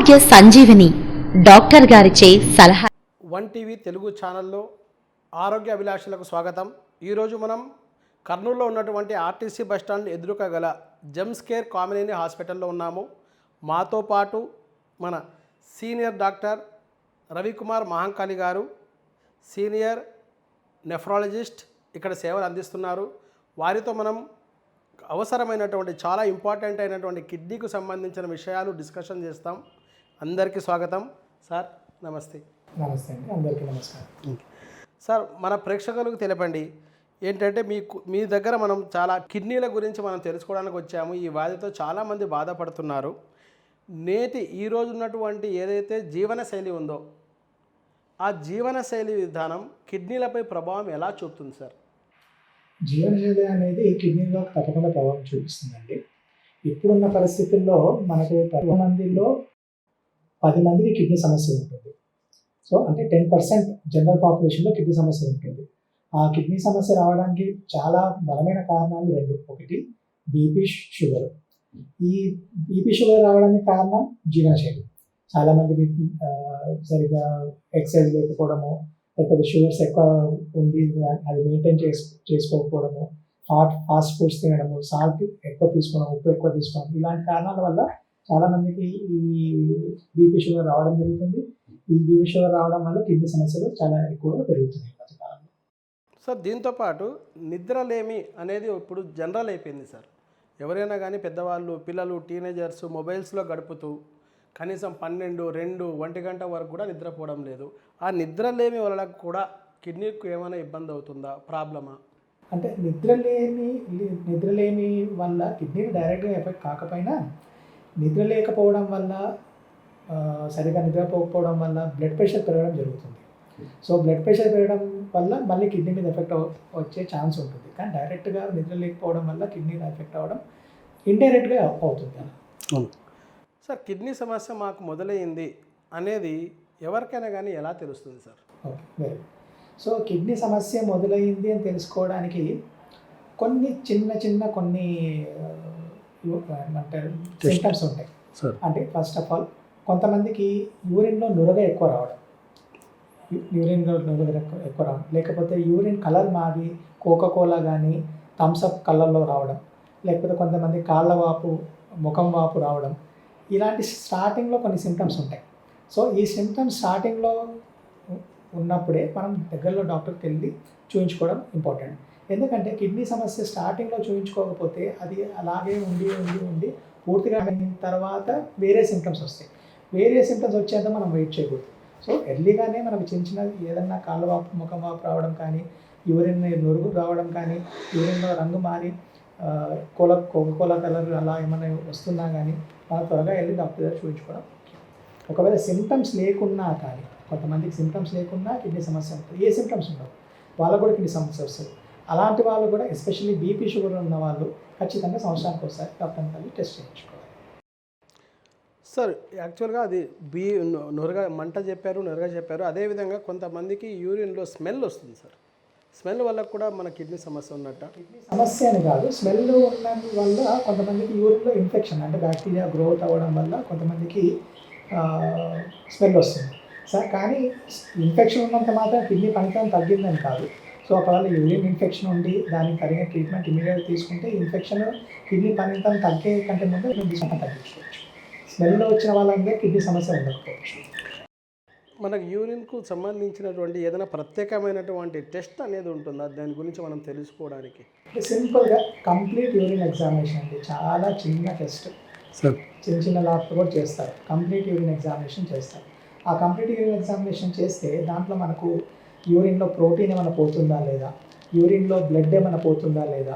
ఆరోగ్య సంజీవని డాక్టర్ గారిచే సలహా. వన్ టీవీ తెలుగు ఛానల్లో ఆరోగ్య అభిలాషులకు స్వాగతం. ఈరోజు మనం కర్నూలులో ఉన్నటువంటి ఆర్టీసీ బస్టాండ్ ఎదురుగా గల జెమ్స్ కేర్ కామినేని హాస్పిటల్లో ఉన్నాము. మాతో పాటు మన సీనియర్ డాక్టర్ రవికుమార్ మహంకాళి గారు, సీనియర్ నెఫ్రాలజిస్ట్ ఇక్కడ సేవలు అందిస్తున్నారు. వారితో మనం అవసరమైనటువంటి చాలా ఇంపార్టెంట్ అయినటువంటి కిడ్నీకి సంబంధించిన విషయాలు డిస్కషన్ చేస్తాం. అందరికీ స్వాగతం. సార్ నమస్తే. నమస్తే అండి, అందరికీ నమస్కారం. సార్, మన ప్రేక్షకులకు తెలపండి ఏంటంటే మీ దగ్గర మనం చాలా కిడ్నీల గురించి మనం తెలుసుకోవడానికి వచ్చాము. ఈ వ్యాధితో చాలామంది బాధపడుతున్నారు. ఈ రోజు ఉన్నటువంటి ఏదైతే జీవనశైలి ఉందో ఆ జీవనశైలి విధానం కిడ్నీలపై ప్రభావం ఎలా చూపుతుంది సార్? జీవనశైలి అనేది కిడ్నీలో తప్పకుండా ప్రభావం చూపిస్తుందండి. ఇప్పుడున్న పరిస్థితుల్లో మనకు 10 మందిలో 10 మందికి కిడ్నీ సమస్య ఉంటుంది. సో అంటే 10% జనరల్ పాపులేషన్లో కిడ్నీ సమస్య ఉంటుంది. ఆ కిడ్నీ సమస్య రావడానికి చాలా బలమైన కారణాలు 2. ఒకటి బీపీ, షుగర్. ఈ బీపీ, షుగర్ రావడానికి కారణం జీవనశైలి. చాలామందికి సరిగ్గా ఎక్సర్సైజ్ లేకపోవడము, లేకపోతే షుగర్స్ ఎక్కువ ఉంది అది మెయింటైన్ చేసుకోకపోవడము, ఫాస్ట్ ఫుడ్స్ తినడము, సాల్ట్ ఎక్కువ తీసుకోవడం, ఉప్పు ఎక్కువ తీసుకోవడం, ఇలాంటి కారణాల వల్ల చాలామందికి ఈ బీపీ, షుగర్ రావడం జరుగుతుంది. ఈ బీపీ, షుగర్ రావడం వల్ల కిడ్నీ సమస్యలు చాలా ఎక్కువగా పెరుగుతున్నాయి ఈ మధ్యకాలంలో. సార్, దీంతోపాటు నిద్రలేమి అనేది ఇప్పుడు జనరల్ అయిపోయింది సార్. ఎవరైనా కానీ పెద్దవాళ్ళు, పిల్లలు, టీనేజర్స్ మొబైల్స్లో గడుపుతూ కనీసం 12, 2, 1 గంట వరకు కూడా నిద్రపోవడం లేదు. ఆ నిద్రలేమి వల్ల కూడా కిడ్నీకి ఏమైనా ఇబ్బంది అవుతుందా, ప్రాబ్లమా? అంటే నిద్రలేమి వల్ల కిడ్నీకి డైరెక్ట్గా ఎఫెక్ట్ కాకపోయినా నిద్ర లేకపోవడం వల్ల, సరిగా నిద్రపోకపోవడం వల్ల బ్లడ్ ప్రెషర్ పెరగడం జరుగుతుంది. సో బ్లడ్ ప్రెషర్ పెరగడం వల్ల మళ్ళీ కిడ్నీ మీద ఎఫెక్ట్ వచ్చే ఛాన్స్ ఉంటుంది. కానీ డైరెక్ట్గా నిద్ర లేకపోవడం వల్ల కిడ్నీ ఎఫెక్ట్ అవ్వడం ఇండైరెక్ట్గా అవుతుంది. సార్, కిడ్నీ సమస్య మాకు మొదలైంది అనేది ఎవరికైనా కానీ ఎలా తెలుస్తుంది sir? Okay, very. So kidney సమస్య మొదలైంది అని తెలుసుకోవడానికి కొన్ని చిన్న కొన్ని ఏమంటారు సింప్టమ్స్ ఉంటాయి. అంటే ఫస్ట్ ఆఫ్ ఆల్ కొంతమందికి యూరిన్లో నురగ ఎక్కువ రావడం, లేకపోతే యూరిన్ కలర్ మారి కోకోకోలా కానీ థమ్స్అప్ కలర్లో రావడం, లేకపోతే కొంతమంది కాళ్ళ వాపు, ముఖం వాపు రావడం, ఇలాంటి స్టార్టింగ్లో కొన్ని సిమ్టమ్స్ ఉంటాయి. సో ఈ సిమ్టమ్స్ స్టార్టింగ్లో ఉన్నప్పుడే మనం దగ్గరలో డాక్టర్కి వెళ్ళి చూయించుకోవడం ఇంపార్టెంట్. ఎందుకంటే కిడ్నీ సమస్య స్టార్టింగ్లో చూయించుకోకపోతే అది అలాగే ఉండి పూర్తిగా అయిన తర్వాత వేరే సిమ్టమ్స్ వస్తాయి. వేరే సిమ్టమ్స్ వచ్చేంత మనం వెయిట్ చేయకూడదు. సో ఎర్లీగానే మనకు చిన్న ఏదన్నా కాళ్ళ వాపు, ముఖం వాపు రావడం కానీ, యూరిన్ నురుగు రావడం కానీ, యూరిన్లో రంగు మారి కోకోకోలా కలర్ అలా ఏమైనా వస్తున్నా కానీ మనం త్వరగా వెళ్ళి డాక్టర్ దగ్గర చూపించుకోవడం. ఒకవేళ సిమ్టమ్స్ లేకున్నా కానీ, కొంతమందికి సిమ్టమ్స్ లేకున్నా కిడ్నీ సమస్య ఉంటుంది. ఏ సిమ్టమ్స్ ఉండవు, వాళ్ళకు కూడా కిడ్నీ సమస్య వస్తుంది. అలాంటి వాళ్ళు కూడా ఎస్పెషల్లీ బీపీ, షుగర్ ఉన్న వాళ్ళు ఖచ్చితంగా సంవత్సరానికి ఒకసారి డాక్టర్ని కలిసి టెస్ట్ చేయించుకోవాలి. సార్, యాక్చువల్గా అది మంట చెప్పారు, నురగ చెప్పారు. అదేవిధంగా కొంతమందికి యూరిన్లో స్మెల్ వస్తుంది సార్. స్మెల్ వల్ల కూడా మన కిడ్నీ సమస్య ఉన్నట్ట? కిడ్నీ సమస్య అని కాదు, స్మెల్ ఉన్న వల్ల కొంతమందికి యూరిన్లో ఇన్ఫెక్షన్ అంటే బ్యాక్టీరియా గ్రోత్ అవ్వడం వల్ల కొంతమందికి స్మెల్ వస్తుంది సార్. కానీ ఇన్ఫెక్షన్ ఉన్నంత మాత్రం కిడ్నీ పనితనం తగ్గిందని కాదు. సో ఒకవేళ యూరిన్ ఇన్ఫెక్షన్ ఉండి దానికి తగిన ట్రీట్మెంట్ ఇమీడియట్గా తీసుకుంటే ఇన్ఫెక్షన్ కిడ్నీ పనితనం తగ్గే కంటే ముందు తగ్గించుకోవచ్చు. స్మెల్లో వచ్చిన వాళ్ళందరూ కిడ్నీ సమస్య ఉండకపోవచ్చు. మనకు యూరిన్కు సంబంధించినటువంటి ఏదైనా ప్రత్యేకమైనటువంటి టెస్ట్ అనేది ఉంటుందా దాని గురించి మనం తెలుసుకోవడానికి? సింపుల్గా కంప్లీట్ యూరిన్ ఎగ్జామినేషన్ అండి, చాలా చిన్న టెస్ట్. చిన్న ల్యాబ్లో కూడా చేస్తారు. కంప్లీట్ యూరిన్ ఎగ్జామినేషన్ చేస్తారు. ఆ కంప్లీట్ యూరిన్ ఎగ్జామినేషన్ చేస్తే దాంట్లో మనకు యూరిన్లో ప్రోటీన్ ఏమైనా పోతుందా లేదా, యూరిన్లో బ్లడ్ ఏమైనా పోతుందా లేదా,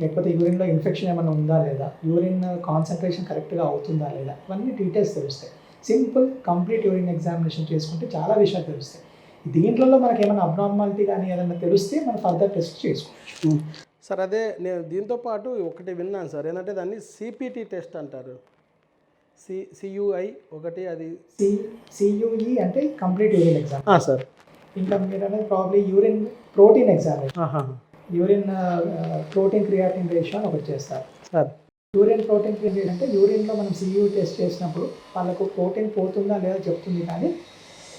లేకపోతే యూరిన్లో ఇన్ఫెక్షన్ ఏమైనా ఉందా లేదా, యూరిన్ కాన్సన్ట్రేషన్ కరెక్ట్గా అవుతుందా లేదా, ఇవన్నీ డీటెయిల్స్ తెలుస్తాయి. సింపుల్ కంప్లీట్ యూరిన్ ఎగ్జామినేషన్ చేసుకుంటే చాలా విషయాలు తెలుస్తాయి. దీంట్లో మనకి ఏమైనా అబ్నార్మాలిటీ కానీ ఏదైనా తెలిస్తే మనం ఫర్దర్ టెస్ట్ చేసుకోవచ్చు. సార్, అదే నేను దీంతోపాటు ఒకటి విన్నాను సార్, ఏంటంటే దాన్ని సిపిటి టెస్ట్ అంటారు. సియుఐ ఒకటి, అది సియుఈ అంటే కంప్లీట్ యూరిన్ ఎగ్జామ్ సార్. ఇంకా మీరు అనేది probably urine protein examination, urine protein creatine ratio అని ఒకటి చేస్తారు సార్. యూరిన్ ప్రోటీన్ క్రియేట్ అంటే యూరిన్లో మనం సియూ టెస్ట్ చేసినప్పుడు వాళ్ళకు ప్రోటీన్ పోతుందా లేదా చెప్తుంది, కానీ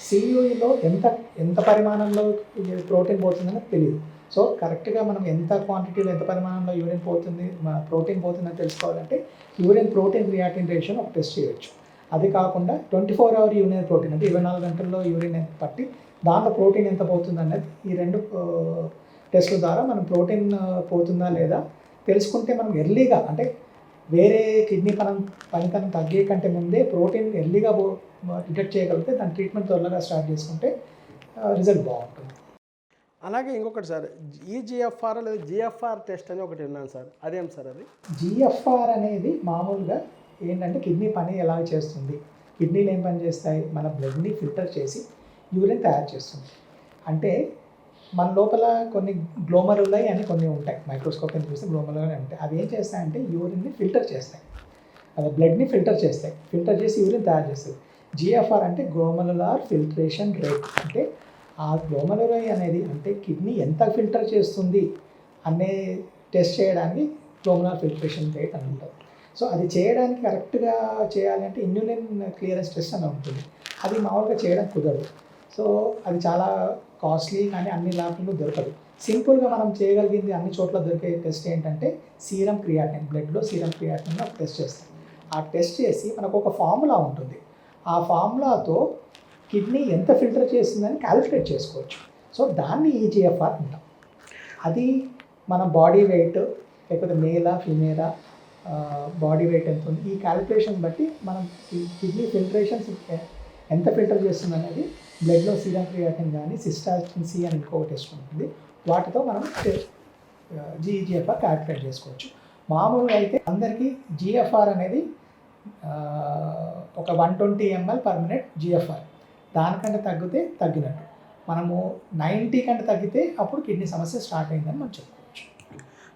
సియూలో ఎంత ఎంత పరిమాణంలో ప్రోటీన్ పోతుందని తెలియదు. సో కరెక్ట్గా మనం ఎంత క్వాంటిటీలో ఎంత పరిమాణంలో యూరిన్ పోతుంది ప్రోటీన్ పోతుందని తెలుసుకోవాలంటే యూరిన్ ప్రోటీన్ క్రియాటిన్ రేషియోని ఒక టెస్ట్ చేయొచ్చు. అది కాకుండా 24 అవర్ యూరిన్ ప్రోటీన్ అంటే 24 గంటల్లో యూరిన్ ఎంత పట్టి దాంట్లో ప్రోటీన్ ఎంత పోతుంది అన్నది ఈ రెండు టెస్టుల ద్వారా మనం ప్రోటీన్ పోతుందా లేదా తెలుసుకుంటే మనం ఎర్లీగా అంటే వేరే కిడ్నీ పనితనం తగ్గే కంటే ముందే ప్రోటీన్ ఎర్లీగా డిటెక్ట్ చేయగలిగితే దాని ట్రీట్మెంట్ త్వరగా స్టార్ట్ చేసుకుంటే రిజల్ట్ బాగుంటుంది. అలాగే ఇంకొకటి సార్, ఈజిఎఫ్ఆర్ లేదా జిఎఫ్ఆర్ టెస్ట్ అని ఒకటి విన్నాను సార్, అదేం సార్ అది? జిఎఫ్ఆర్ అనేది మామూలుగా ఏంటంటే కిడ్నీ పని ఎలా చేస్తుంది, కిడ్నీలు ఏం పని చేస్తాయి, మన బ్లడ్ని ఫిల్టర్ చేసి యూరిన్ తయారు చేస్తుంది. అంటే మన లోపల కొన్ని గ్లోమరులై అని కొన్ని ఉంటాయి, మైక్రోస్కోప్ అని చూస్తే గ్లోమరులై ఉంటాయి. అవి ఏం చేస్తాయంటే యూరిన్ని ఫిల్టర్ చేస్తాయి, అది బ్లడ్ని ఫిల్టర్ చేస్తాయి, ఫిల్టర్ చేసి యూరిన్ తయారు చేస్తుంది. జిఎఫ్ఆర్ అంటే గ్లోమరులార్ ఫిల్ట్రేషన్ రేట్. అంటే ఆ గ్లోమరులై అనేది అంటే కిడ్నీ ఎంత ఫిల్టర్ చేస్తుంది అనే టెస్ట్ చేయడానికి గ్లోమరులార్ ఫిల్ట్రేషన్ రేట్ అని ఉంటుంది. సో అది చేయడానికి కరెక్ట్గా చేయాలంటే ఇన్సులిన్ క్లియరెన్స్ టెస్ట్ అని ఉంటుంది. అది మామూలుగా చేయడం కుదరదు. సో అది చాలా కాస్ట్లీ, కానీ అన్ని ల్యాబ్లలో దొరకదు. సింపుల్గా మనం చేయగలిగింది అన్ని చోట్ల దొరికే టెస్ట్ ఏంటంటే సీరం క్రియాటిన్, బ్లడ్లో సీరం క్రియాటిన్ ఒక టెస్ట్ చేస్తాం. ఆ టెస్ట్ చేసి మనకు ఒక ఫార్ములా ఉంటుంది, ఆ ఫార్ములాతో కిడ్నీ ఎంత ఫిల్టర్ చేస్తుందని క్యాలిక్యులేట్ చేసుకోవచ్చు. సో దాన్ని ఈజిఎఫ్ఆర్ అంటాం. అది మన బాడీ వెయిట్ లేకపోతే మేలా ఫీమేలా బాడీ వెయిట్ ఎంత ఉంది, ఈ క్యాలిక్యులేషన్ బట్టి మనం కిడ్నీ ఫిల్టరేషన్స్ ఎంత ఫిల్టర్ చేస్తుంది అనేది బ్లడ్లో సీరం క్రియాటిన్ కానీ సిస్టాటిన్ సి అని ఇంకొక టెస్ట్ ఉంటుంది, వాటితో మనం జిఎఫ్ఆర్ క్యాలిక్యులేట్ చేసుకోవచ్చు. మామూలుగా అయితే అందరికీ జిఎఫ్ఆర్ అనేది ఒక 120 ml/min జిఎఫ్ఆర్. దానికంటే తగ్గితే తగ్గినట్టు, మనము 90 కంటే తగ్గితే అప్పుడు కిడ్నీ సమస్య స్టార్ట్ అయిందని మనం చెప్పుకోవచ్చు.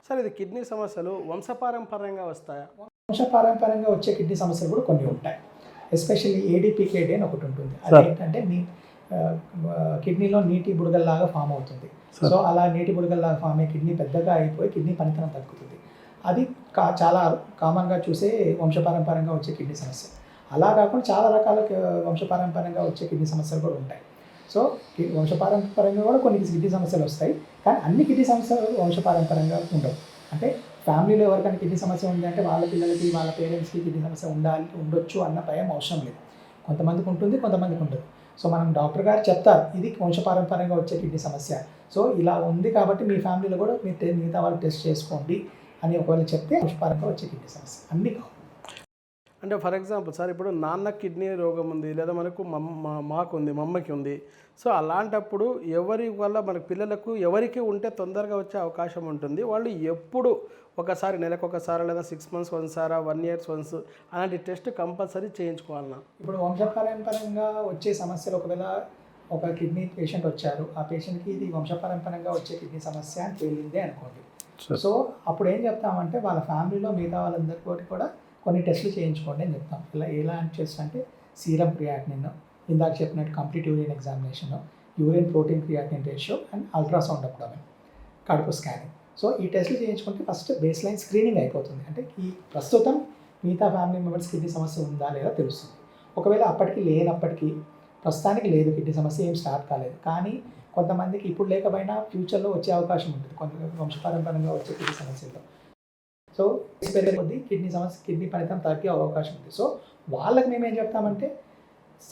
సార్ ఇది కిడ్నీ సమస్యలు వంశపారంపర్యంగా వస్తాయా? వంశపారంపర్యంగా వచ్చే కిడ్నీ సమస్యలు కూడా కొన్ని ఉంటాయి. ఎస్పెషల్లీ ఏడీపీకేడి అని ఒకటి ఉంటుంది. అది ఏంటంటే కిడ్నీలో నీటి బుడగల్లాగా ఫామ్ అవుతుంది. సో అలా నీటి బుడగల్లాగా ఫామ్ అయ్యి కిడ్నీ పెద్దగా అయిపోయి కిడ్నీ పనితనం తగ్గుతుంది. అది చాలా కామన్గా చూసే వంశపారంపర్యంగా వచ్చే కిడ్నీ సమస్య. అలా కాకుండా చాలా రకాల వంశపారంపర్యంగా వచ్చే కిడ్నీ సమస్యలు కూడా ఉంటాయి. సో వంశపారంపర్యంగా కూడా కొన్ని కిడ్నీ సమస్యలు వస్తాయి, కానీ అన్ని కిడ్నీ సమస్యలు వంశపారంపర్యంగా ఉండవు. అంటే ఫ్యామిలీలో ఎవరికైనా కిడ్నీ సమస్య ఉంది అంటే వాళ్ళ పిల్లలకి వాళ్ళ పేరెంట్స్కి కిడ్నీ సమస్య ఉండొచ్చు అన్న భయం అవసరం లేదు. కొంతమందికి ఉంటుంది, కొంతమందికి ఉండదు. సో మనం డాక్టర్ గారు చెప్తారు ఇది వంశపారంపర్యంగా వచ్చే కిడ్నీ సమస్య, సో ఇలా ఉంది కాబట్టి మీ ఫ్యామిలీలో కూడా మీరు మిగతా వాళ్ళు టెస్ట్ చేసుకోండి అని ఒకవేళ చెప్తే వంశపారంగా వచ్చే కిడ్నీ సమస్య అన్నీ కావు. అంటే ఫర్ ఎగ్జాంపుల్ సార్, ఇప్పుడు నాన్న కిడ్నీ రోగం ఉంది, లేదా మనకు మాకు ఉంది, మమ్మకి ఉంది. సో అలాంటప్పుడు ఎవరి వల్ల మన పిల్లలకు ఎవరికి ఉంటే తొందరగా వచ్చే అవకాశం ఉంటుంది. వాళ్ళు ఎప్పుడు ఒకసారి నెలకు ఒకసారి లేదా 6 months ఒకసారి 1 year once అలాంటి టెస్ట్ కంపల్సరీ చేయించుకోవాలన్నా? ఇప్పుడు వంశపారంపర్యంగా వచ్చే సమస్యలు ఒకవేళ ఒక కిడ్నీ పేషెంట్ వచ్చారు, ఆ పేషెంట్కి ఇది వంశపారంపర్యంగా వచ్చే కిడ్నీ సమస్య అని తేలిందే అనుకోండి. సో అప్పుడు ఏం చెప్తామంటే వాళ్ళ ఫ్యామిలీలో మిగతా వాళ్ళందరికీ కూడా కొన్ని టెస్టులు చేయించుకోండి అని చెప్తాం. ఎలాంటి టెస్ట్ అంటే సీరం క్రియాటినిన్, ఇందాక చెప్పినట్టు complete urine examination, urine protein creatinine ratio and ultrasound abdomen, కడుపు స్కానింగ్. సో ఈ టెస్టులు చేయించుకుంటే ఫస్ట్ బేస్ లైన్ స్క్రీనింగ్ అయిపోతుంది. అంటే ఈ ప్రస్తుతం మిగతా ఫ్యామిలీ మెంబర్స్ కిడ్నీ సమస్య ఉందా లేదా తెలుస్తుంది. ఒకవేళ అప్పటికి లేనప్పటికీ ప్రస్తుతానికి లేదు, కిడ్నీ సమస్య ఏం స్టార్ట్ కాలేదు, కానీ కొంతమందికి ఇప్పుడు లేకపోయినా ఫ్యూచర్లో వచ్చే అవకాశం ఉంటుంది కొంత వంశపారంపర్యంగా వచ్చే కిడ్నీ సమస్యల్లో. సో పెరిగే కొద్దీ కిడ్నీ పనితనం తగ్గే అవకాశం ఉంది. సో వాళ్ళకి మేము ఏం చెప్తామంటే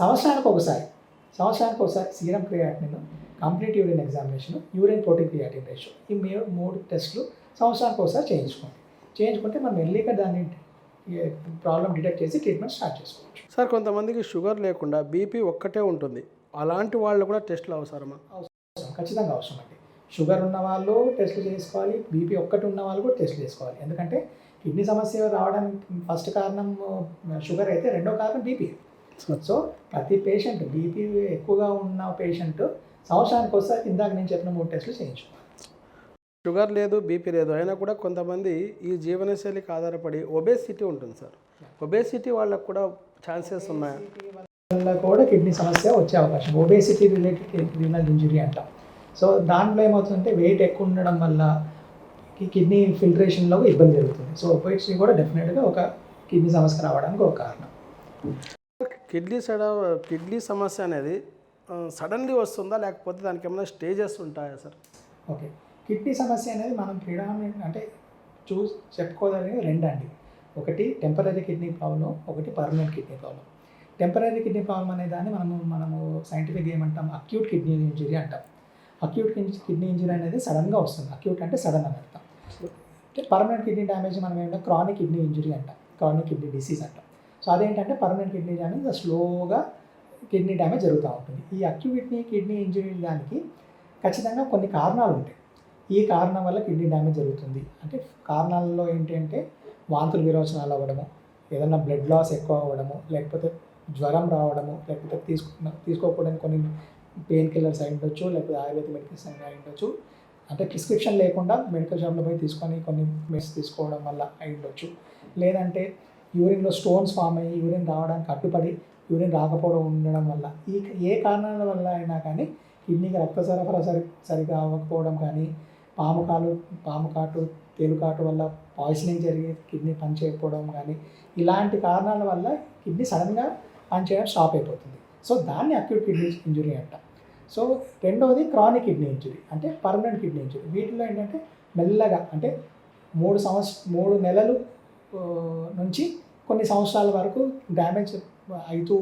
సంవత్సరానికి ఒకసారి serum creatinine, complete urine examination, urine protein creatine ratio, ఈ 3 టెస్టులు సంవత్సరానికి ఒకసారి చేయించుకుంటే మనం ఎర్లీగా దాన్ని ప్రాబ్లం డిటెక్ట్ చేసి ట్రీట్మెంట్ స్టార్ట్ చేసుకోవచ్చు. సార్ కొంతమందికి షుగర్ లేకుండా బీపీ ఒక్కటే ఉంటుంది, అలాంటి వాళ్ళు కూడా టెస్టులు అవసరమా? అవసరం, ఖచ్చితంగా అవసరం అండి. షుగర్ ఉన్న వాళ్ళు టెస్టులు చేసుకోవాలి, బీపీ ఒక్కటి ఉన్న వాళ్ళు కూడా టెస్టులు చేసుకోవాలి. ఎందుకంటే కిడ్నీ సమస్య రావడానికి ఫస్ట్ కారణం షుగర్ అయితే, రెండో కారణం బీపీ. సో ప్రతి పేషెంట్ బీపీ ఎక్కువగా ఉన్న పేషెంట్ సంవత్సరానికి ఒకసారి ఇందాక నేను చెప్పిన 3 టెస్టులు చేయించుకోవాలి. షుగర్ లేదు, బీపీ లేదు అయినా కూడా కొంతమంది ఈ జీవనశైలికి ఆధారపడి ఒబేసిటీ ఉంటుంది సార్. ఒబేసిటీ వాళ్ళకు కూడా ఛాన్సెస్ ఉన్నాయా? వల్ల కూడా కిడ్నీ సమస్య వచ్చే అవకాశం, ఒబేసిటీ రిలేటెడ్ రీనల్ ఇంజురీ అంటాం. సో దాంట్లో ఏమవుతుందంటే వెయిట్ ఎక్కువ ఉండడం వల్ల కిడ్నీ ఫిల్టరేషన్లో ఇబ్బంది జరుగుతుంది. సో ఒబేసిటీ కూడా డెఫినెట్గా ఒక కిడ్నీ సమస్య రావడానికి ఒక కారణం. కిడ్నీ సమస్య అనేది సడన్లీ వస్తుందా, లేకపోతే దానికి ఏమైనా స్టేజెస్ ఉంటాయా సార్? ఓకే, కిడ్నీ సమస్య అనేది మనం ప్రిడామినెంట్ అంటే చెప్పుకోదగినవి రెండు అండి. ఒకటి టెంపరీ కిడ్నీ ప్రాబ్లం, ఒకటి permanent kidney problem. Temporary kidney problem అనే దాన్ని మనము సైంటిఫిక్గా ఏమంటాం, అక్యూట్ కిడ్నీ ఇంజరీ అంటాం. అక్యూట్ కిడ్నీ ఇంజరీ అనేది సడన్గా వస్తుంది. అక్యూట్ అంటే సడన్ అని అర్థం. పర్మనెంట్ కిడ్నీ డ్యామేజ్ మనం ఏంటంటే క్రానిక్ కిడ్నీ ఇంజరీ అంటాం, క్రానిక్ కిడ్నీ డిసీజ్ అంటాం. సో అదేంటంటే పర్మనెంట్ కిడ్నీ డ్యామేజ్ స్లోగా కిడ్నీ డ్యామేజ్ జరుగుతూ ఉంటుంది. ఈ అక్యూట్ కిడ్నీ ఇంజరీ దానికి ఖచ్చితంగా కొన్ని కారణాలు ఉంటాయి. ఈ కారణం వల్ల కిడ్నీ డ్యామేజ్ జరుగుతుంది అంటే కారణాలలో ఏంటంటే వాంతులు విరోచనాలు అవ్వడము, ఏదైనా బ్లడ్ లాస్ ఎక్కువ అవ్వడము, లేకపోతే జ్వరం రావడము, లేకపోతే తీసుకోకూడని కొన్ని పెయిన్ కిల్లర్స్ అయి ఉండొచ్చు, లేకపోతే ఆయుర్వేద మెడిసిన్స్ అయి ఉండొచ్చు. అంటే ప్రిస్క్రిప్షన్ లేకుండా మెడికల్ షాప్లో పోయి తీసుకొని కొన్ని మెడిసిన్స్ తీసుకోవడం వల్ల అయి ఉండొచ్చు. లేదంటే యూరిన్లో స్టోన్స్ ఫామ్ అయ్యి యూరిన్ రావడానికి అడ్డుపడి యూరిన్ రాకపోవడం ఉండడం వల్ల ఏ కారణాల వల్ల అయినా కానీ కిడ్నీకి రక్త సరఫరా సరిగా అవ్వకపోవడం కానీ, పాము కాటు తేలుకాటు వల్ల పాయిజనింగ్ జరిగి కిడ్నీ పనిచేయకపోవడం కానీ, ఇలాంటి కారణాల వల్ల కిడ్నీ సడన్గా పనిచేయడం స్టాప్ అయిపోతుంది. సో దాన్ని అక్యూట్ కిడ్నీ ఇంజురీ అంటాం. సో రెండవది క్రానిక్ కిడ్నీ ఇంజురీ అంటే పర్మనెంట్ కిడ్నీ ఇంజురీ. వీటిలో ఏంటంటే మెల్లగా అంటే 3 నెలలు నుంచి కొన్ని సంవత్సరాల వరకు డ్యామేజ్ అవుతూ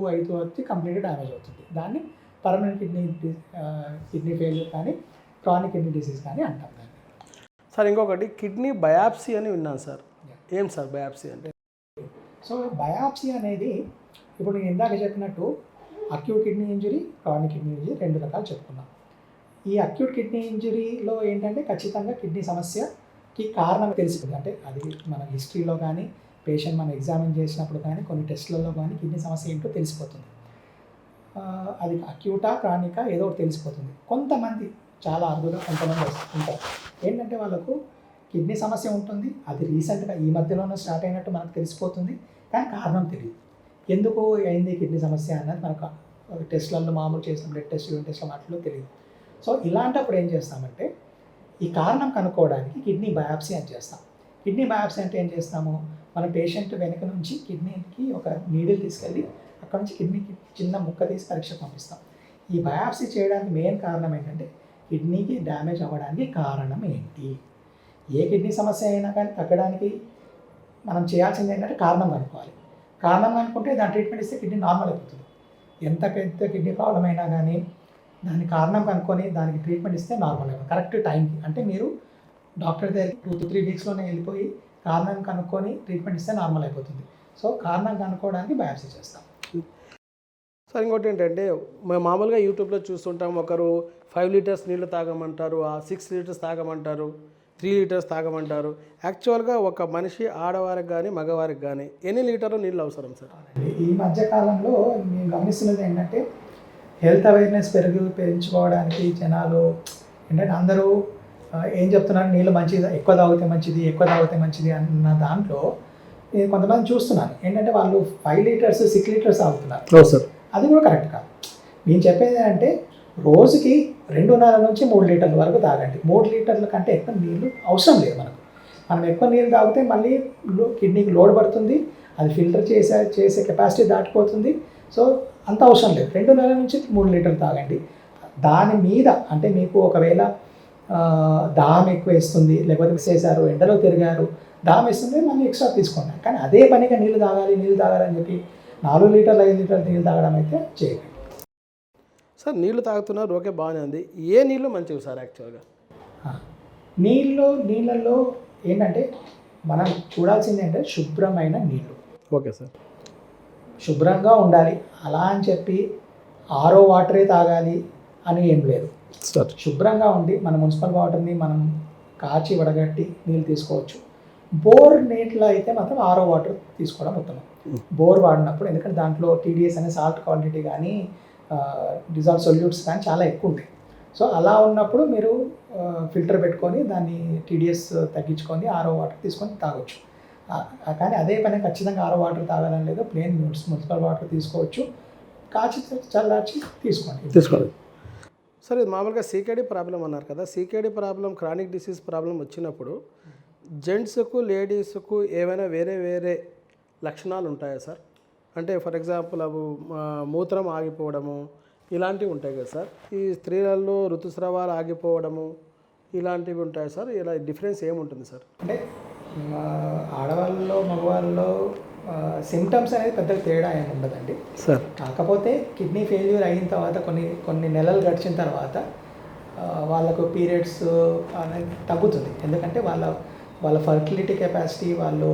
వచ్చి కంప్లీట్గా డ్యామేజ్ అవుతుంది. దాన్ని పర్మనెంట్ కిడ్నీ ఫెయిల్యూర్ కానీ క్రానిక్ కిడ్నీ డిసీజ్ కానీ అంటాం దాన్ని. సార్ ఇంకొకటి కిడ్నీ బయాప్సీ అని విన్నాను సార్, ఏం సార్ బయాప్సీ అంటే? సో బయాప్సీ అనేది ఇప్పుడు నేను ఇందాక చెప్పినట్టు acute kidney injury, chronic kidney injury రెండు రకాలు చెప్పుకున్నాం. ఈ అక్యూట్ కిడ్నీ ఇంజరీలో ఏంటంటే ఖచ్చితంగా కిడ్నీ సమస్యకి కారణం తెలిసిపోతుంది. అంటే అది మన హిస్టరీలో కానీ పేషెంట్ మనం ఎగ్జామిన్ చేసినప్పుడు కానీ కొన్ని టెస్ట్లలో కానీ కిడ్నీ సమస్య ఏంటో తెలిసిపోతుంది. అది అక్యూటా క్రానికా ఏదో ఒకటి తెలిసిపోతుంది. కొంతమంది చాలా అరుదుగా కొంతమంది ఉంటారు ఏంటంటే వాళ్ళకు కిడ్నీ సమస్య ఉంటుంది, అది రీసెంట్గా ఈ మధ్యలోనే స్టార్ట్ అయినట్టు మనకు తెలిసిపోతుంది, కానీ కారణం తెలియదు. ఎందుకు అయింది కిడ్నీ సమస్య అన్నది మనకు టెస్ట్లలో మామూలు చేసిన బ్లడ్ టెస్ట్ యూరిన్ టెస్ట్లో వాటిలో తెలియదు. సో ఇలాంటప్పుడు ఏం చేస్తామంటే ఈ కారణం కనుక్కోవడానికి కిడ్నీ బయాప్సీ అని చేస్తాం. కిడ్నీ బయాప్సీ అంటే ఏం చేస్తాము, మన పేషెంట్ వెనక నుంచి కిడ్నీకి ఒక నీడిల్ తీసుకెళ్ళి అక్కడ నుంచి కిడ్నీకి చిన్న ముక్క తీసి పరీక్ష పంపిస్తాం. ఈ బయాప్సీ చేయడానికి మెయిన్ కారణం ఏంటంటే కిడ్నీకి డ్యామేజ్ అవ్వడానికి కారణం ఏంటి. ఏ కిడ్నీ సమస్య అయినా కానీ తగ్గడానికి మనం చేయాల్సింది ఏంటంటే కారణం కనుక్కోవాలి. కారణం కనుక్కుంటే దాని ట్రీట్మెంట్ ఇస్తే కిడ్నీ నార్మల్ అయిపోతుంది. ఎంత పెద్ద కిడ్నీ ప్రాబ్లం అయినా కానీ దాని కారణం కనుక్కొని దానికి ట్రీట్మెంట్ ఇస్తే నార్మల్ అయిపోతుంది కరెక్ట్ టైంకి. అంటే మీరు డాక్టర్ దగ్గరికి 2 to 3 వీక్స్లోనే వెళ్ళిపోయి కారణం కనుక్కొని ట్రీట్మెంట్ ఇస్తే నార్మల్ అయిపోతుంది. సో కారణం కనుక్కోవడానికి బయాప్సీ చేస్తాం. సార్ ఇంకోటి ఏంటంటే మేము మామూలుగా యూట్యూబ్లో చూస్తుంటాం, ఒకరు 5 లీటర్స్ నీళ్ళు తాగమంటారు, 6 లీటర్స్ తాగమంటారు, 3 లీటర్స్ తాగమంటారు. యాక్చువల్గా ఒక మనిషి ఆడవారికి కానీ మగవారికి కానీ ఎన్ని లీటర్లు నీళ్ళు అవసరం సార్? ఈ మధ్యకాలంలో మేము గమనిస్తున్నది ఏంటంటే హెల్త్ అవేర్నెస్ పెంచుకోవడానికి జనాలు ఏంటంటే అందరూ ఏం చెప్తున్నారు, నీళ్ళు మంచిది, ఎక్కువ తాగితే మంచిది అన్న దాంట్లో నేను కొంతమంది చూస్తున్నాను ఏంటంటే వాళ్ళు 5 లీటర్స్ 6 లీటర్స్ తాగుతున్నారు. సార్ అది కూడా కరెక్ట్ కాదు. నేను చెప్పేది అంటే రోజుకి 2.5 నుంచి 3 లీటర్ల వరకు తాగండి. 3 లీటర్ల కంటే ఎక్కువ నీళ్ళు అవసరం లేదు మనకు. మనం ఎక్కువ నీళ్ళు తాగితే మళ్ళీ కిడ్నీకి లోడ్ పడుతుంది, అది ఫిల్టర్ చేసే కెపాసిటీ దాటిపోతుంది. సో అంత అవసరం లేదు. 2.5 నుంచి 3 లీటర్లు తాగండి. దాని మీద అంటే మీకు ఒకవేళ దాహం ఎక్కువ వేస్తుంది, లేకపోతే మిస్ చేశారు, ఎండలో తిరిగారు, దాహం వేస్తుంది, మళ్ళీ ఎక్స్ట్రా తీసుకోండి. కానీ అదే పనిగా నీళ్ళు తాగాలని చెప్పి 4 లీటర్లు 5 లీటర్లు నీళ్ళు తాగడం అయితే చేయకండి. సార్ నీళ్ళు తాగుతున్నారు, ఓకే బాగానే ఉంది. ఏ నీళ్ళు మంచివి సార్ యాక్చువల్గా? నీళ్ళల్లో ఏంటంటే మనం చూడాల్సింది ఏంటంటే శుభ్రమైన నీళ్ళు. ఓకే సార్, శుభ్రంగా ఉండాలి. అలా అని చెప్పి ఆరో వాటరే తాగాలి అని ఏం లేదు. శుభ్రంగా ఉండి మన మున్సిపల్ వాటర్ని మనం కాచి వడగట్టి నీళ్ళు తీసుకోవచ్చు. బోర్ నీటిలో అయితే మాత్రం ఆరో వాటర్ తీసుకోవడం ఉత్తమం. బోర్ వాడినప్పుడు ఎందుకంటే దాంట్లో టీడీఎస్ అనే సాల్ట్ క్వాంటిటీ కానీ డిజాల్వ్ సొల్యూట్స్ కానీ చాలా ఎక్కువ ఉంటాయి. సో అలా ఉన్నప్పుడు మీరు ఫిల్టర్ పెట్టుకొని దాన్ని టీడీఎస్ తగ్గించుకొని ఆరో వాటర్ తీసుకొని తాగొచ్చు. కానీ అదే పని ఖచ్చితంగా ఆరో వాటర్ తాగాలని లేదు, ప్లెయిన్ మున్సిపల్ వాటర్ తీసుకోవచ్చు, కాచి చల్లార్చి తీసుకోండి. సార్ ఇది మామూలుగా సీకేడీ ప్రాబ్లం అన్నారు కదా, CKD problem chronic disease problem వచ్చినప్పుడు జెంట్స్కు లేడీస్కు ఏమైనా వేరే వేరే లక్షణాలు ఉంటాయా సార్? అంటే ఫర్ ఎగ్జాంపుల్ అవి మూత్రం ఆగిపోవడము ఇలాంటివి ఉంటాయి కదా సార్. ఈ స్త్రీలలో ఋతుస్రావాలు ఆగిపోవడము ఇలాంటివి ఉంటాయి సార్. ఇలా డిఫరెన్స్ ఏముంటుంది సార్? అంటే ఆడవాళ్ళలో మగవాళ్ళలో సిమ్టమ్స్ అనేది పెద్దగా తేడా ఏమి ఉండదండి సార్. కాకపోతే కిడ్నీ ఫెయిల్యూర్ అయిన తర్వాత కొన్ని నెలలు గడిచిన తర్వాత వాళ్ళకు పీరియడ్స్ అనేది తగ్గుతుంది. ఎందుకంటే వాళ్ళ ఫర్టిలిటీ కెపాసిటీ, వాళ్ళు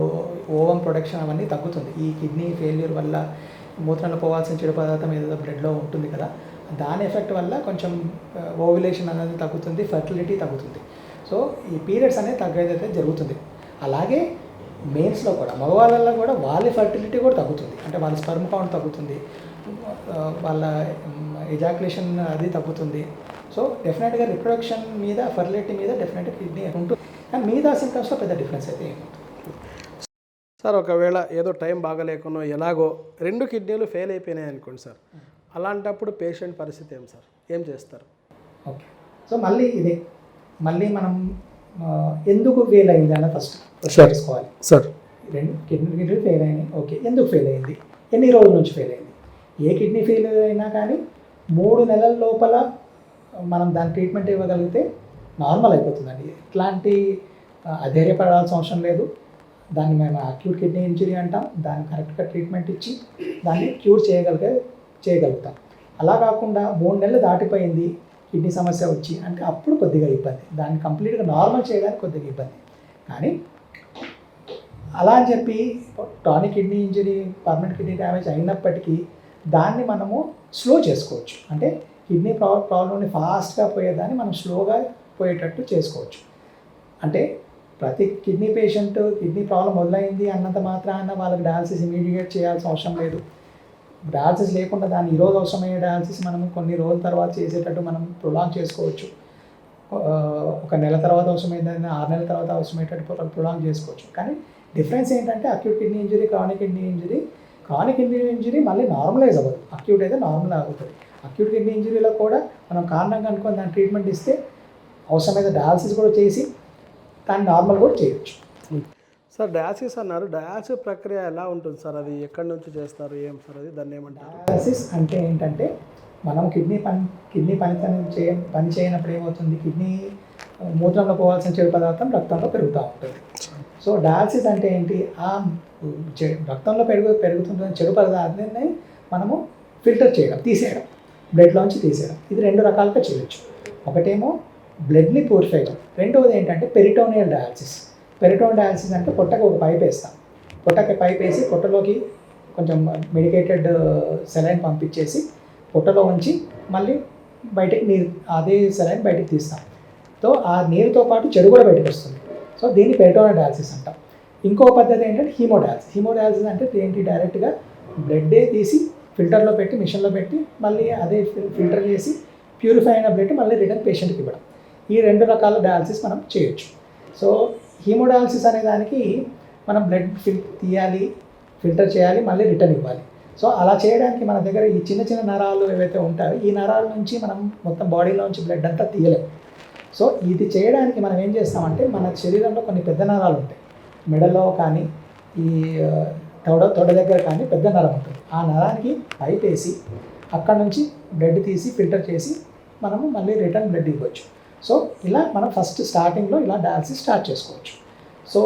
ఓవం ప్రొడక్షన్ అవన్నీ తగ్గుతుంది. ఈ కిడ్నీ ఫెయిల్యూర్ వల్ల మూత్రంలో పోవాల్సిన చెడు పదార్థం ఏదో బ్లడ్లో ఉంటుంది కదా, దాని ఎఫెక్ట్ వల్ల కొంచెం ఓవ్యులేషన్ అనేది తగ్గుతుంది, ఫర్టిలిటీ తగ్గుతుంది. సో ఈ పీరియడ్స్ అనేది తగ్గేదైతే జరుగుతుంది. అలాగే మేల్స్లో కూడా, మగవాళ్ళల్లో కూడా వాళ్ళ ఫర్టిలిటీ కూడా తగ్గుతుంది. అంటే వాళ్ళ స్పర్మ్ కౌంట్ తగ్గుతుంది, వాళ్ళ ఎజాకులేషన్ అది తగ్గుతుంది. సో డెఫినెట్గా రిప్రొడక్షన్ మీద, ఫర్టిలిటీ మీద డెఫినెట్గా కిడ్నీ ఉంటుంది. కానీ మిగతా సింటమ్స్లో పెద్ద డిఫరెన్స్ అయితే ఏమి సార్. ఒకవేళ ఏదో టైం బాగలేకున్నా ఎలాగో 2 కిడ్నీలు ఫెయిల్ అయిపోయినాయి అనుకోండి సార్, అలాంటప్పుడు పేషెంట్ పరిస్థితి ఏం సార్, ఏం చేస్తారు? ఓకే, సో మళ్ళీ మనం ఎందుకు ఫెయిల్ అయింది అన్న ఫస్ట్ తెలుసుకోవాలి సార్. 2 కిడ్నీలు ఫెయిల్ అయినాయి, ఓకే, ఎందుకు ఫెయిల్ అయింది, ఎన్ని రోజుల నుంచి ఫెయిల్ అయింది. ఏ కిడ్నీ ఫెయిల్ అయినా కానీ 3 నెలల లోపల మనం దాని ట్రీట్మెంట్ ఇవ్వగలిగితే నార్మల్ అయిపోతుందండి. ఇట్లాంటి అధైర్యపడాల్సిన అవసరం లేదు. దాన్ని మేము అక్యూట్ కిడ్నీ ఇంజరీ అంటాం. దాన్ని కరెక్ట్గా ట్రీట్మెంట్ ఇచ్చి దాన్ని క్యూర్ చేయగలుగుతాం. అలా కాకుండా 3 నెలలు దాటిపోయింది కిడ్నీ సమస్య వచ్చి అంటే అప్పుడు కొద్దిగా ఇబ్బంది. దాన్ని కంప్లీట్గా నార్మల్ చేయడానికి కొద్దిగా ఇబ్బంది. కానీ అలా అని చెప్పి chronic kidney injury, permanent kidney damage అయినప్పటికీ దాన్ని మనము స్లో చేసుకోవచ్చు. అంటే కిడ్నీ ప్రాబ్లమ్ని ఫాస్ట్గా పోయేదాన్ని మనం స్లోగా పోయేటట్టు చేసుకోవచ్చు. అంటే ప్రతి కిడ్నీ పేషెంట్ కిడ్నీ ప్రాబ్లం మొదలైంది అన్నంత మాత్రాన వాళ్ళకి డయాలసిస్ ఇమీడియట్ చేయాల్సిన అవసరం లేదు. డయాలసిస్ లేకుండా దాన్ని ఈరోజు అవసరమయ్యే డయాలసిస్ మనం కొన్ని రోజుల తర్వాత చేసేటట్టు మనం ప్రొలాంగ్ చేసుకోవచ్చు. 1 నెల తర్వాత అవసరమైందని 6 నెలల తర్వాత అవసరమయ్యేటట్టు ప్రొలాంగ్ చేసుకోవచ్చు. కానీ డిఫరెన్స్ ఏంటంటే acute kidney injury, chronic kidney injury మళ్ళీ నార్మలైజ్ అవ్వదు. అక్యూట్ అయితే నార్మల్ అవుతుంది. అక్యూట్ కిడ్నీ ఇంజరీలో కూడా మనం కారణం కనుక్కొని దాన్ని ట్రీట్మెంట్ ఇస్తే అవసరమైన డయాలసిస్ కూడా చేసి దాన్ని నార్మల్ కూడా చేయొచ్చు. సార్ డయాలసిస్ అన్నారు, డయాలసిస్ ప్రక్రియ ఎలా ఉంటుంది సార్? అది ఎక్కడి నుంచి చేస్తారు, ఏం సార్ అది, దాన్ని ఏమంటారు? డయాలసిస్ అంటే ఏంటంటే మనం కిడ్నీ పని చేయనప్పుడు ఏమవుతుంది, కిడ్నీ మూత్రంలో పోవాల్సిన చెడు పదార్థం రక్తంలో పెరుగుతూ ఉంటుంది. సో డయాలసిస్ అంటే ఏంటి, ఆ రక్తంలో పెరుగుతున్న చెడు పదార్థాన్ని మనము ఫిల్టర్ చేయడం, తీసేయడం, బ్లడ్లోంచి తీసేయడం. ఇది 2 రకాలుగా చేయొచ్చు. ఒకటేమో బ్లడ్ని ప్యూరిఫై చేయడం, రెండవది ఏంటంటే పెరిటోనియల్ డయాలసిస్. పెరిటోనియల్ డయాలసిస్ అంటే పొట్టకు ఒక పైప్ వేస్తాం. పొట్టకి పైప్ వేసి పొట్టలోకి కొంచెం మెడికేటెడ్ సెలైన్ పంపించేసి పొట్టలో ఉంచి మళ్ళీ బయటకి నీరు, అదే సెలైన్ బయటకు తీస్తాం. సో ఆ నీరుతో పాటు చెడు కూడా బయటకు వస్తుంది. సో దీన్ని పెరిటోనియల్ డయాలసిస్ అంటాం. ఇంకో పద్ధతి ఏంటంటే హీమోడయాలసిస్ అంటే ఏంటి, డైరెక్ట్గా బ్లడ్డే తీసి ఫిల్టర్లో పెట్టి, మిషన్లో పెట్టి మళ్ళీ అదే ఫిల్టర్ చేసి ప్యూరిఫై అయిన బ్లడ్ మళ్ళీ రిటర్న్ పేషెంట్కి ఇవ్వడం. ఈ 2 రకాల డయాలసిస్ మనం చేయొచ్చు. సో హీమోడయాలసిస్ అనే దానికి మనం బ్లడ్ తీయాలి, ఫిల్టర్ చేయాలి, మళ్ళీ రిటర్న్ ఇవ్వాలి. సో అలా చేయడానికి మన దగ్గర ఈ చిన్న చిన్న నరాలు ఏవైతే ఉంటాయో ఈ నరాల నుంచి మనం మొత్తం బాడీలోంచి బ్లడ్ అంతా తీయలేము. సో ఇది చేయడానికి మనం ఏం చేస్తామంటే మన శరీరంలో కొన్ని పెద్ద నరాలు ఉంటాయి. మెడలో కానీ ఈ తొడ దగ్గర కానీ పెద్ద నరం ఉంటుంది. ఆ నరానికి పైప్ వేసి అక్కడ నుంచి బ్లడ్ తీసి ఫిల్టర్ చేసి మనము మళ్ళీ రిటర్న్ బ్లడ్ ఇవ్వచ్చు. సో ఇలా మనం ఫస్ట్ స్టార్టింగ్లో ఇలా డయాలసిస్ స్టార్ట్ చేసుకోవచ్చు. సో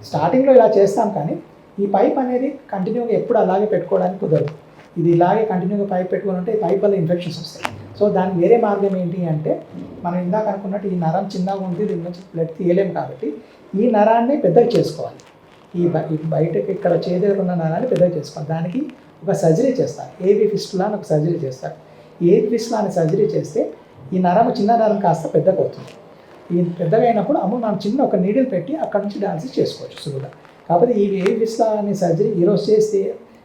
స్టార్టింగ్లో ఇలా చేస్తాం, కానీ ఈ పైప్ అనేది కంటిన్యూగా ఎప్పుడు అలాగే పెట్టుకోవడానికి కుదరదు. ఇది ఇలాగే కంటిన్యూగా పైప్ పెట్టుకుని ఉంటే ఈ పైప్ వల్ల ఇన్ఫెక్షన్స్ వస్తాయి. సో దానికి వేరే మార్గం ఏంటి అంటే మనం ఇందాక అనుకున్నట్టు ఈ నరం చిన్నగా ఉంది, దీని నుంచి బ్లడ్ తీయలేము కాబట్టి ఈ నరాన్ని పెద్దగా చేసుకోవాలి. ఈ బయటకి ఇక్కడ చేదగ్గర ఉన్న నరాన్ని పెద్దగా చేసుకోవాలి. దానికి ఒక సర్జరీ చేస్తారు, ఏవి ఫిస్టులా అని ఒక సర్జరీ చేస్తారు. ఏవి ఫిస్టులా అని సర్జరీ చేస్తే ఈ నరం, చిన్న నరం కాస్త పెద్దగా అవుతుంది. ఈ పెద్దగా అయినప్పుడు మనం చిన్న ఒక నీడిల్ పెట్టి అక్కడ నుంచి డయాలసిస్ చేసుకోవచ్చు సులువుగా. కాకపోతే ఈ ఏవి ఫిస్టులా అనే సర్జరీ ఈరోజు చేస్తే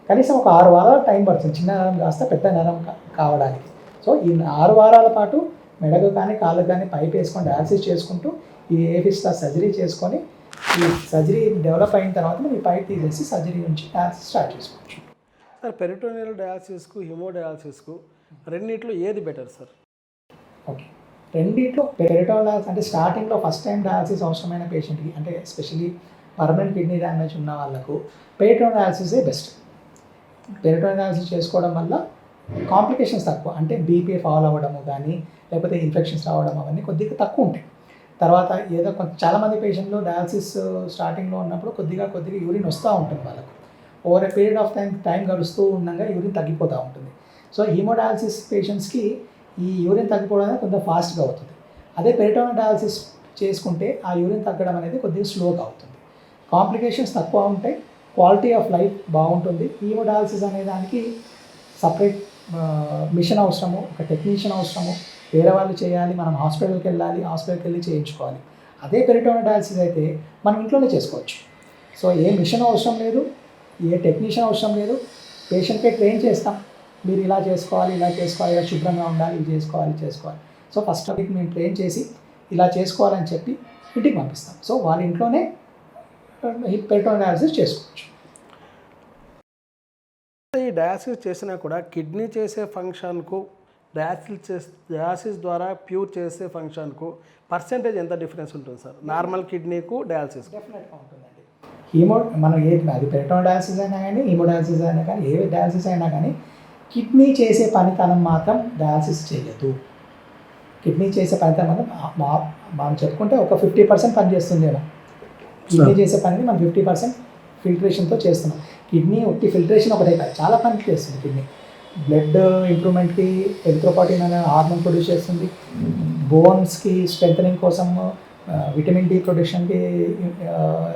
కనీసం ఒక 6 వారాలు టైం పడుతుంది చిన్న నరం కాస్త పెద్ద నరం కావడానికి. సో ఈ 6 వారాల పాటు మెడకు కానీ కాళ్ళకు కానీ పైప్ వేసుకొని డయాలసిస్ చేసుకుంటూ ఈ ఏవి ఫిస్టులా సర్జరీ చేసుకొని ఈ సర్జరీ డెవలప్ అయిన తర్వాత మనం ఈ పైప్ తీసేసి సర్జరీ నుంచి డయాలసిస్ స్టార్ట్ చేసుకోవచ్చు. సార్ పెరిటోనియల్ డయాలసిస్కు, హిమోడయాలసిస్కు రెండిట్లో ఏది బెటర్ సార్? ఓకే, రెండిట్లో పెరిటోనల్ డయాలసిస్ అంటే స్టార్టింగ్లో ఫస్ట్ టైం డయాలసిస్ అవసరమైన పేషెంట్కి, అంటే ఎస్పెషల్లీ పర్మనెంట్ కిడ్నీ డ్యామేజ్ ఉన్న వాళ్ళకు పెరిటోనల్ డయాలసిసే బెస్ట్. పెరిటోనల్ డయాలసిస్ చేసుకోవడం వల్ల కాంప్లికేషన్స్ తక్కువ, అంటే బీపీ ఫాల్ అవ్వడము కానీ లేకపోతే ఇన్ఫెక్షన్స్ రావడం అవన్నీ కొద్దిగా తక్కువ ఉంటాయి. తర్వాత ఏదో చాలామంది పేషెంట్లు డయాలసిస్ స్టార్టింగ్లో ఉన్నప్పుడు కొద్దిగా యూరిన్ వస్తూ ఉంటుంది వాళ్ళకు. Over a period of time గడుస్తూ ఉండగా యూరిన్ తగ్గిపోతూ ఉంటుంది. సో హీమోడయాలసిస్ పేషెంట్స్కి ఈ యూరిన్ తగ్గిపోవడం అనేది కొంచెం ఫాస్ట్గా అవుతుంది. అదే పెరిటోనల్ డయాలసిస్ చేసుకుంటే ఆ యూరిన్ తగ్గడం అనేది కొద్దిగా స్లోగా అవుతుంది. కాంప్లికేషన్స్ తక్కువ ఉంటాయి, క్వాలిటీ ఆఫ్ లైఫ్ బాగుంటుంది. హీమోడయాలసిస్ అనే దానికి సపరేట్ మిషన్ అవసరము, ఒక టెక్నీషియన్ అవసరము, వేరే వాళ్ళు చేయాలి, మనం హాస్పిటల్కి వెళ్ళి చేయించుకోవాలి. అదే పెరిటోనల్ డయాలసిస్ అయితే మనం ఇంట్లోనే చేసుకోవచ్చు. సో ఏ మిషన్ అవసరం లేదు, ఏ టెక్నీషియన్ అవసరం లేదు, పేషెంట్కే ట్రైన్ చేస్తాం. మీరు ఇలా చేసుకోవాలి, ఇలా శుభ్రంగా ఉండాలి, ఇది చేసుకోవాలి. సో ఫస్ట్ వీక్ మేము ట్రైన్ చేసి ఇలా చేసుకోవాలని చెప్పి ఇంటికి పంపిస్తాం. సో వాళ్ళ ఇంట్లోనే పెరిటోనల్ డయాలసిస్ చేసుకోవచ్చు. ఈ డయాలసిస్ చేసినా కూడా కిడ్నీ చేసే ఫంక్షన్కు డయాలసిస్ ద్వారా ప్యూర్ చేసే ఫంక్షన్కు పర్సెంటేజ్ ఎంత డిఫరెన్స్ ఉంటుంది సార్, నార్మల్ కిడ్నీకు డయాలసిస్? డెఫినెట్గా ఉంటుందండి. మనం అది పెరిటోనల్ డయాలసిస్ అయినా కానీ, హీమోడయాలసిస్ అయినా కానీ, ఏ డయాలసిస్ అయినా కానీ కిడ్నీ చేసే పనితనం మాత్రం డయాలసిస్ చేయదు. కిడ్నీ చేసే పనితనం మాత్రం మనం చెప్పుకుంటే ఒక 50% పనిచేస్తుందేమో. కిడ్నీ చేసే పనిని మనం 50% ఫిల్ట్రేషన్తో చేస్తున్నాం. కిడ్నీ ఒట్టి ఫిల్ట్రేషన్ ఒకటే కాదు, చాలా పని చేస్తుంది కిడ్నీ. బ్లడ్ ఇంప్రూవ్మెంట్కి ఎరిథ్రోపాయిటిన్ అనే హార్మోన్ ప్రొడ్యూస్ చేస్తుంది. బోన్స్కి స్ట్రెంథనింగ్ కోసం విటమిన్ డి ప్రొడక్షన్కి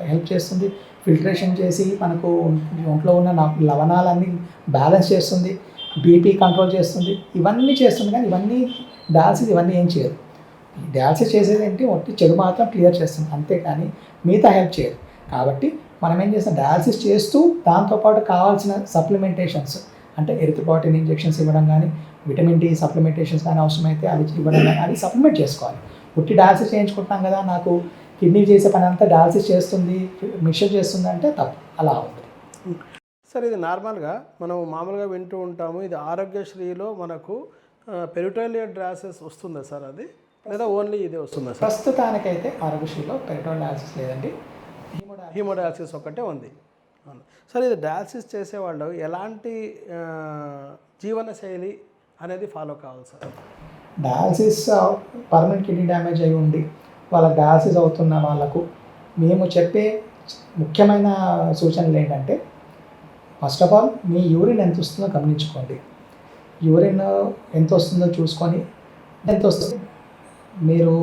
హెల్ప్ చేస్తుంది. ఫిల్ట్రేషన్ చేసి మనకు ఒంట్లో ఉన్న లవణాలన్నీ బ్యాలెన్స్ చేస్తుంది. బీపీ కంట్రోల్ చేస్తుంది. ఇవన్నీ చేస్తుంది, కానీ డయాలసిస్ ఇవన్నీ ఏం చేయదు. డయాలసిస్ చేసేది ఏంటి, ఒట్టి చెడు మాత్రం క్లియర్ చేస్తుంది, అంతేకాని మిగతా హెల్ప్ చేయదు. కాబట్టి మనం ఏం చేస్తాం, డయాలసిస్ చేస్తూ దాంతోపాటు కావాల్సిన సప్లిమెంటేషన్స్, అంటే ఎరిథ్రోపాయిటిన్ ఇంజెక్షన్స్ ఇవ్వడం కానీ, విటమిన్ డి సప్లిమెంటేషన్స్ కానీ అవసరమైతే అది ఇవ్వడం కానీ, అది సప్లిమెంట్ చేసుకోవాలి. ఉట్టి డయాలసిస్ చేయించుకుంటున్నాం కదా, నాకు కిడ్నీ చేసే పని అంతా డయాలసిస్ చేస్తుంది, మిక్చర్ చేస్తుంది అంటే తప్పు, అలా ఉంటుంది. సార్ ఇది నార్మల్గా మనం మామూలుగా వింటూ ఉంటాము, ఇది ఆరోగ్యశ్రీలో మనకు పెరిటోనియల్ డయాలసిస్ వస్తుందా సార్, అది లేదా ఓన్లీ ఇదే వస్తుందా సార్? ప్రస్తుతానికైతే ఆరోగ్యశ్రీలో పెరిటోనల్ డయాలసిస్ లేదండి, హీమోడయాలసిస్ ఒకటే ఉంది. సార్ ఇది డయాలసిస్ చేసేవాళ్ళు ఎలాంటి జీవనశైలి అనేది ఫాలో కావాలి sir? Dialysis permanent kidney damage అయి ఉండి వాళ్ళకి డయాలసిస్ అవుతున్న వాళ్ళకు మేము చెప్పే ముఖ్యమైన సూచనలు ఏంటంటే, first of all me urine ఎంత వస్తుందో గమనించుకోండి. యూరిన్ ఎంత వస్తుందో చూసుకొని, ఎంత వస్తుంది మీరు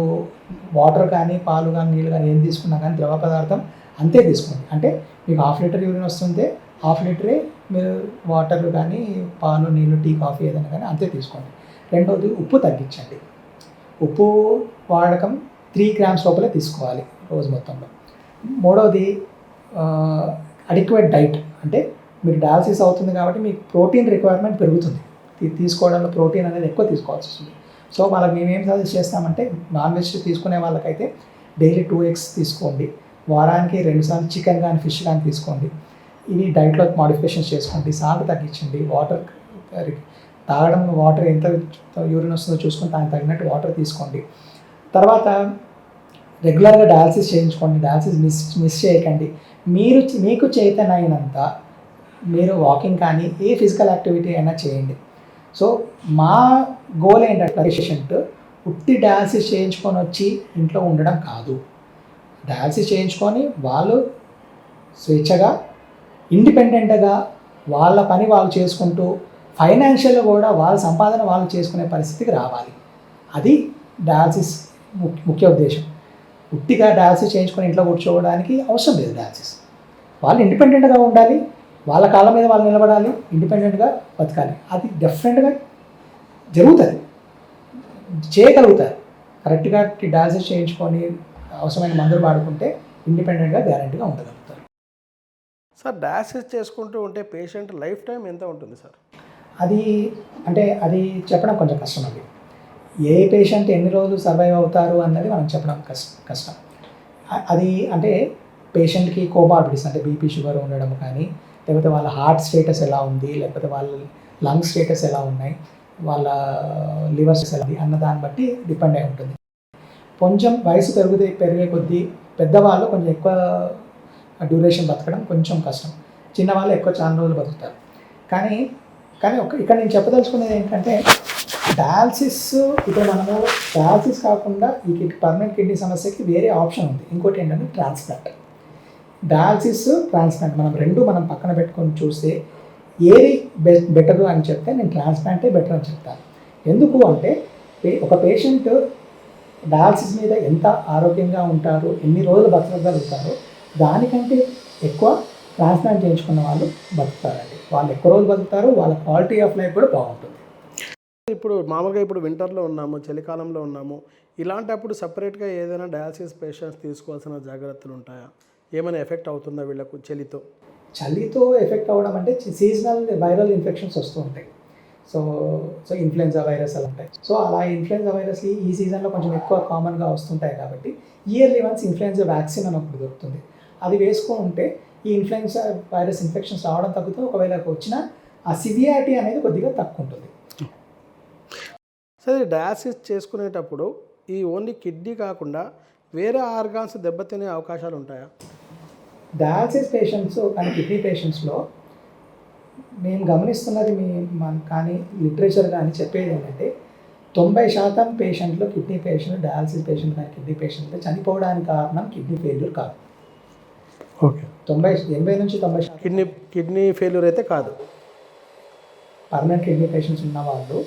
వాటర్ కానీ పాలు కానీ నీళ్ళు కానీ ఏం తీసుకున్నా కానీ ద్రవ పదార్థం అంతే తీసుకోండి. అంటే మీకు 1/2 లీటర్ యూరిన్ వస్తుంటే 1/2 లీటరే మీరు వాటర్ కానీ పాలు నీళ్ళు టీ కాఫీ ఏదైనా కానీ అంతే తీసుకోండి. రెండవది ఉప్పు తగ్గించండి. ఉప్పు వాడకం 3 గ్రామ్స్ లోపలే తీసుకోవాలి రోజు మొత్తంలో. మూడవది అడిక్వేట్ డైట్, అంటే మీరు డయాలసిస్ అవుతుంది కాబట్టి మీకు ప్రోటీన్ రిక్వైర్మెంట్ పెరుగుతుంది. తీసుకోవడంలో ప్రోటీన్ అనేది ఎక్కువ తీసుకోవాల్సి వస్తుంది. సో వాళ్ళకి మేమేం సజెస్ట్ చేస్తామంటే, నాన్ వెజ్ తీసుకునే వాళ్ళకైతే డైలీ 2 eggs తీసుకోండి, వారానికి 2 సార్లు చికెన్ కానీ ఫిష్ కానీ తీసుకోండి. ఇవి డైట్లో మాడిఫికేషన్స్ చేసుకోండి. సాల్ట్ తగ్గించండి. వాటర్ తాగడం, వాటర్ ఎంత యూరిన్ వస్తుందో చూసుకొని దానికి తగినట్టు వాటర్ తీసుకోండి. తర్వాత రెగ్యులర్గా డయాలసిస్ చేయించుకోండి. డయాలసిస్ మిస్ చేయకండి. మీకు చైతన్యమైనంత మీరు వాకింగ్ కానీ ఏ ఫిజికల్ యాక్టివిటీ అయినా చేయండి. సో మా గోల్ ఏంటంటే, పేషెంట్ ఉట్టి డయాలసిస్ చేయించుకొని వచ్చి ఇంట్లో ఉండడం కాదు. డయాలసిస్ చేయించుకొని వాళ్ళు స్వేచ్ఛగా ఇండిపెండెంట్గా వాళ్ళ పని వాళ్ళు చేసుకుంటూ ఫైనాన్షియల్గా కూడా వాళ్ళ సంపాదన వాళ్ళు చేసుకునే పరిస్థితికి రావాలి. అది డయాలసిస్ ముఖ్య ఉద్దేశం. ఉట్టిగా డయాలసిస్ చేయించుకొని ఇంట్లో కూర్చోవడానికి అవసరం లేదు. డయాలసిస్ వాళ్ళు ఇండిపెండెంట్గా ఉండాలి, వాళ్ళ కాళ్ళ మీద వాళ్ళు నిలబడాలి, ఇండిపెండెంట్గా బతకాలి. అది డెఫినెట్గా జరుగుతుంది, చేయగలుగుతారు. కరెక్ట్గా డయాలసిస్ చేయించుకొని అవసరమైన మందులు వాడుకుంటే ఇండిపెండెంట్గా గ్యారెంటీగా ఉండగలుగుతారు. సార్ డయాలసిస్ చేసుకుంటూ ఉంటే పేషెంట్ లైఫ్ టైం ఎంత ఉంటుంది సార్? అది చెప్పడం కొంచెం కష్టం అండి. ఏ పేషెంట్ ఎన్ని రోజులు సర్వైవ్ అవుతారు అన్నది మనం చెప్పడం కష్టం. అది అంటే పేషెంట్కి కోమార్బిడిటీస్, అంటే బీపీ షుగర్ ఉండడం కానీ, లేకపోతే వాళ్ళ హార్ట్ స్టేటస్ ఎలా ఉంది, లేకపోతే వాళ్ళ లంగ్ స్టేటస్ ఎలా ఉన్నాయి, వాళ్ళ లివర్స్ అది అన్న దాన్ని బట్టి డిపెండ్ అయి ఉంటుంది. కొంచెం వయసు పెరిగే కొద్దీ పెద్దవాళ్ళు కొంచెం ఎక్కువ డ్యూరేషన్ బతకడం కొంచెం కష్టం, చిన్నవాళ్ళు ఎక్కువ చాలా రోజులు బతుకుతారు. కానీ ఇక్కడ నేను చెప్పదలుచుకునేది ఏంటంటే డయాలసిస్, ఇప్పుడు మనము డయాలసిస్ కాకుండా ఈ పర్మనెంట్ కిడ్నీ సమస్యకి వేరే ఆప్షన్ ఉంది. ఇంకోటి ఏంటంటే ట్రాన్స్ప్లాంట్. డయాలసిస్, ట్రాన్స్ప్లాంట్ మనం పక్కన పెట్టుకొని చూస్తే ఏది బెటర్ అని చెప్తే నేను ట్రాన్స్ప్లాంటే బెటర్ అని చెప్తాను. ఎందుకు అంటే ఒక పేషెంట్ డయాలసిస్ మీద ఎంత ఆరోగ్యంగా ఉంటారు, ఎన్ని రోజులు బతకగలుగుతారో దానికంటే ఎక్కువ ట్రాన్స్ప్లాంట్ చేయించుకున్న వాళ్ళు బతుకుతారండి. వాళ్ళు ఎక్కువ రోజులు బతుకుతారు, వాళ్ళ క్వాలిటీ ఆఫ్ లైఫ్ కూడా బాగుంటుంది. ఇప్పుడు మామూలుగా ఇప్పుడు వింటర్లో ఉన్నాము, చలికాలంలో ఉన్నాము, ఇలాంటప్పుడు సపరేట్గా ఏదైనా డయాలసిస్ పేషెంట్స్ తీసుకోవాల్సిన జాగ్రత్తలు ఉంటాయా? ఏమైనా ఎఫెక్ట్ అవుతుందా వీళ్ళకు చలితో ఎఫెక్ట్ అవ్వడం అంటే సీజనల్ వైరల్ ఇన్ఫెక్షన్స్ వస్తూ ఉంటాయి. సో ఇన్ఫ్లుయెన్జా వైరస్ అలా ఉంటాయి. సో అలా ఇన్ఫ్లుయెన్జా వైరస్ ఈ సీజన్లో కొంచెం ఎక్కువ కామన్గా వస్తుంటాయి కాబట్టి ఇయర్లీ వన్స్ ఇన్ఫ్లుయెన్జా వ్యాక్సిన్ అని ఒకటి దొరుకుతుంది. అది వేసుకొని ఉంటే ఈ ఇన్ఫ్లుయెన్జా వైరస్ ఇన్ఫెక్షన్స్ రావడం తగ్గుతుంది. ఒకవేళ వచ్చినా ఆ సివియారిటీ అనేది కొద్దిగా తక్కువ ఉంటుంది. సరే, డయాలసిస్ చేసుకునేటప్పుడు ఈ ఓన్లీ కిడ్నీ కాకుండా వేరే ఆర్గాన్స్ దెబ్బతినే అవకాశాలు ఉంటాయా? డయాలసిస్ పేషెంట్స్ కానీ కిడ్నీ పేషెంట్స్లో మేము గమనిస్తున్నది కానీ లిటరేచర్ కానీ చెప్పేది ఏంటంటే 90% పేషెంట్లు కిడ్నీ పేషెంట్ డయాలసిస్ పేషెంట్ కానీ కిడ్నీ పేషెంట్ చనిపోవడానికి కారణం కిడ్నీ ఫెయిల్యూర్ కాదు. ఓకే, 80 నుంచి 90% కిడ్నీ ఫెయిల్యూర్ అయితే కాదు. పర్మనెంట్ కిడ్నీ పేషెంట్స్ ఉన్న వాళ్ళు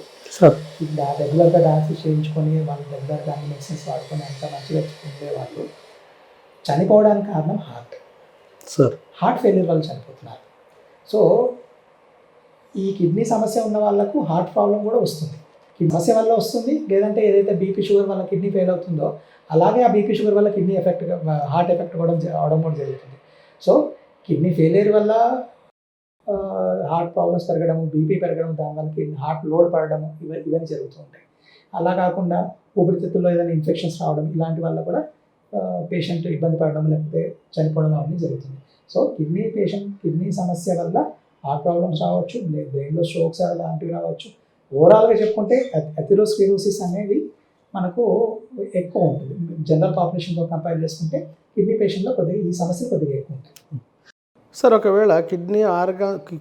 రెగ్యులర్గా డయాలసిస్ చేయించుకొని వాళ్ళు రెగ్యులర్గా అన్ని మెడిసిన్స్ వాడుకొని అంత మంచిగా ఉండేవాళ్ళు చనిపోవడానికి కారణం హార్ట్ ఫెయిల్యూర్ వల్ల చనిపోతున్నారు. సో ఈ కిడ్నీ సమస్య ఉన్న వాళ్ళకు హార్ట్ ప్రాబ్లం కూడా వస్తుంది. సమస్య వల్ల వస్తుంది, లేదంటే ఏదైతే బీపీ షుగర్ వల్ల కిడ్నీ ఫెయిల్ అవుతుందో అలాగే ఆ బీపీ షుగర్ వల్ల కిడ్నీ హార్ట్ ఎఫెక్ట్ అవడం కూడా జరుగుతుంది. సో కిడ్నీ ఫెయిలియర్ వల్ల హార్ట్ ప్రాబ్లమ్స్ పెరగడం, బీపీ పెరగడం, దానివల్ల హార్ట్ లోడ్ పడడం ఇవన్నీ జరుగుతూ ఉంటాయి. అలా కాకుండా ఊపిరితిత్తుల్లో ఏదైనా ఇన్ఫెక్షన్స్ రావడం ఇలాంటి వల్ల కూడా పేషెంట్ ఇబ్బంది పడడం లేకపోతే చనిపోవడం అవన్నీ జరుగుతుంది. సో కిడ్నీ సమస్య వల్ల హార్ట్ ప్రాబ్లమ్స్ రావచ్చు, బ్రెయిన్లో స్ట్రోక్స్ అలాంటివి రావచ్చు. ఓవరాల్గా చెప్పుకుంటే అథెరోస్క్లెరోసిస్ అనేది మనకు ఎక్కువ ఉంటుంది. జనరల్ పాపులేషన్తో కంపేర్ చేసుకుంటే కిడ్నీ పేషెంట్లో కొద్దిగా ఈ సమస్య కొద్దిగా ఎక్కువ ఉంటుంది. సార్, ఒకవేళ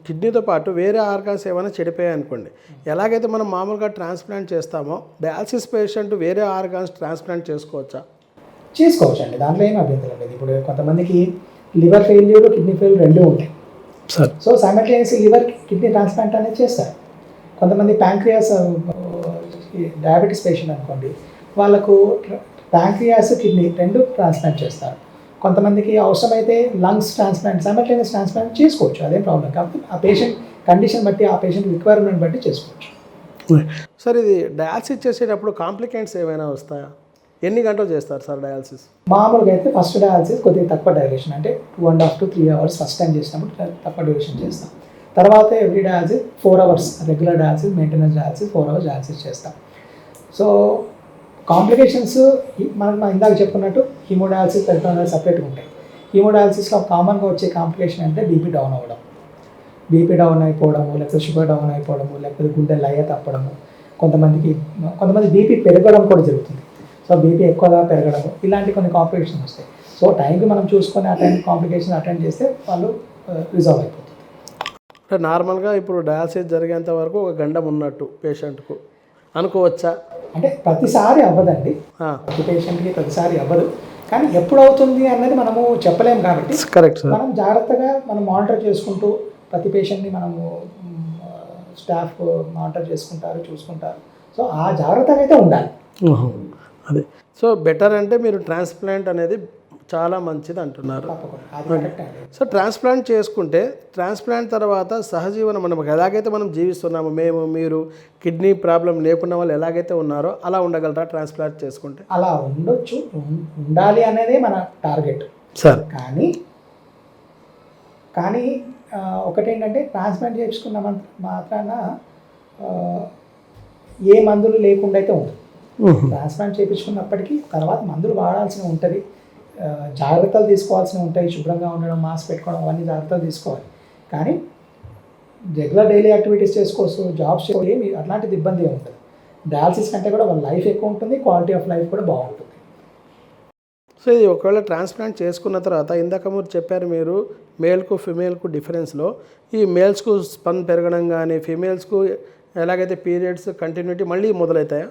కిడ్నీతో పాటు వేరే ఆర్గాన్స్ ఏమైనా చెడిపోయాయి అనుకోండి, ఎలాగైతే మనం మామూలుగా ట్రాన్స్ప్లాంట్ చేస్తామో డయాలసిస్ పేషెంట్ వేరే ఆర్గాన్స్ ట్రాన్స్ప్లాంట్ చేసుకోవచ్చండి. దాంట్లో ఏం అభ్యంతరం లేదు. ఇప్పుడు కొంతమందికి లివర్ ఫెయిల్యూర్, కిడ్నీ ఫెయిల్యూర్ రెండూ ఉంటాయి. So simultaneously liver kidney transplant అనేది చేస్తారు. కొంతమంది ప్యాంక్రియాస్ డయాబెటీస్ పేషెంట్ అనుకోండి, వాళ్ళకు ప్యాంక్రియాస్ కిడ్నీ రెండు ట్రాన్స్ప్లాంట్ చేస్తారు. కొంతమందికి అవసరమైతే లంగ్స్ ట్రాన్స్ప్లాంట్, సైమల్టేనియస్ ట్రాన్స్ప్లాంట్ చేసుకోవచ్చు, అదేం ప్రాబ్లం. కాబట్టి ఆ పేషెంట్ కండిషన్ బట్టి, ఆ పేషెంట్ రిక్వైర్మెంట్ బట్టి చేసుకోవచ్చు. సార్, ఇది డయాలసిస్ చేసేటప్పుడు కాంప్లికేషన్స్ ఏమైనా వస్తాయా? ఎన్ని గంటలు చేస్తారు సార్ డయాలసిస్? మామూలుగా అయితే ఫస్ట్ డయాలసిస్ కొద్దిగా తక్కువ డ్యూరేషన్, అంటే 2.5 to 3 hours ఫస్ట్ టైం చేసినప్పుడు తక్కువ డ్యూరేషన్ చేస్తాం. తర్వాత every dialysis 4 hours, regular dialysis, maintenance dialysis 4 hours dialysis చేస్తాం. సో కాంప్లికేషన్స్ మనం ఇందాక చెప్పుకున్నట్టు హీమోడయాలసిస్, పెరిటోనియల్ సపరేట్గా ఉంటాయి. హీమోడయాలసిస్లో కామన్గా వచ్చే కాంప్లికేషన్ అంటే బీపీ డౌన్ అయిపోవడము, లేకపోతే షుగర్ డౌన్ అయిపోవడము, లేకపోతే గుండె లయ తప్పడము. కొంతమంది బీపీ పెరగడం కూడా జరుగుతుంది. సో బీపీ ఎక్కువగా పెరగడము, ఇలాంటి కొన్ని కాంప్లికేషన్స్ వస్తాయి. సో టైంకి మనం చూసుకొని ఆ టైం కాంప్లికేషన్ అటెండ్ చేస్తే వాళ్ళు రిజాల్వ్ అయిపోతుంది. నార్మల్గా ఇప్పుడు డయాలసిస్ జరిగేంత వరకు ఒక గండం ఉన్నట్టు పేషెంట్కు అనుకోవచ్చా? అంటే ప్రతిసారి అవ్వదండి, ప్రతి పేషెంట్కి ప్రతిసారి అవ్వదు. కానీ ఎప్పుడు అవుతుంది అన్నది మనము చెప్పలేము. కాబట్టి కరెక్ట్, మనం జాగ్రత్తగా మనం మానిటర్ చేసుకుంటూ ప్రతి పేషెంట్ని మనము స్టాఫ్ మానిటర్ చూసుకుంటారు. సో ఆ జాగ్రత్తగా అయితే ఉండాలి. అదే, సో బెటర్ అంటే మీరు ట్రాన్స్ప్లాంట్ అనేది చాలా మంచిది అంటున్నారు. సో ట్రాన్స్ప్లాంట్ చేసుకుంటే ట్రాన్స్ప్లాంట్ తర్వాత సహజీవనం మనం ఎలాగైతే మనం జీవిస్తున్నాము, మీరు కిడ్నీ ప్రాబ్లం లేకున్న వాళ్ళు ఎలాగైతే ఉన్నారో అలా ఉండగలరా ట్రాన్స్ప్లాంట్ చేసుకుంటే? అలా ఉండొచ్చు, ఉండాలి అనేదే మన టార్గెట్ సార్. కానీ ఒకటేంటంటే ట్రాన్స్ప్లాంట్ చేసుకున్న మాత్రాన ఏ మందులు లేకుండా అయితే ఉంటుంది. ట్రాన్స్ప్లాంట్ చేయించుకున్నప్పటికీ తర్వాత మందులు వాడాల్సి ఉంటుంది, జాగ్రత్తలు తీసుకోవాల్సి ఉంటాయి. శుభ్రంగా ఉండడం, మాస్క్ పెట్టుకోవడం, అవన్నీ జాగ్రత్తలు తీసుకోవాలి. కానీ రెగ్యులర్ డైలీ యాక్టివిటీస్ చేసుకోవచ్చు, జాబ్స్ ఏమి అట్లాంటిది ఇబ్బంది ఏమి ఉంటుంది. డయాలసిస్ కంటే కూడా వాళ్ళ లైఫ్ ఎక్కువ ఉంటుంది, క్వాలిటీ ఆఫ్ లైఫ్ కూడా బాగుంటుంది. సో ఇది ఒకవేళ ట్రాన్స్ప్లాంట్ చేసుకున్న తర్వాత ఇందాక మీరు చెప్పారు మీరు మేల్కు ఫిమేల్కు డిఫరెన్స్లో ఈ మేల్స్కు స్పన్ పెరగడం కానీ ఫిమేల్స్కు ఎలాగైతే పీరియడ్స్ కంటిన్యూటీ మళ్ళీ మొదలవుతాయా?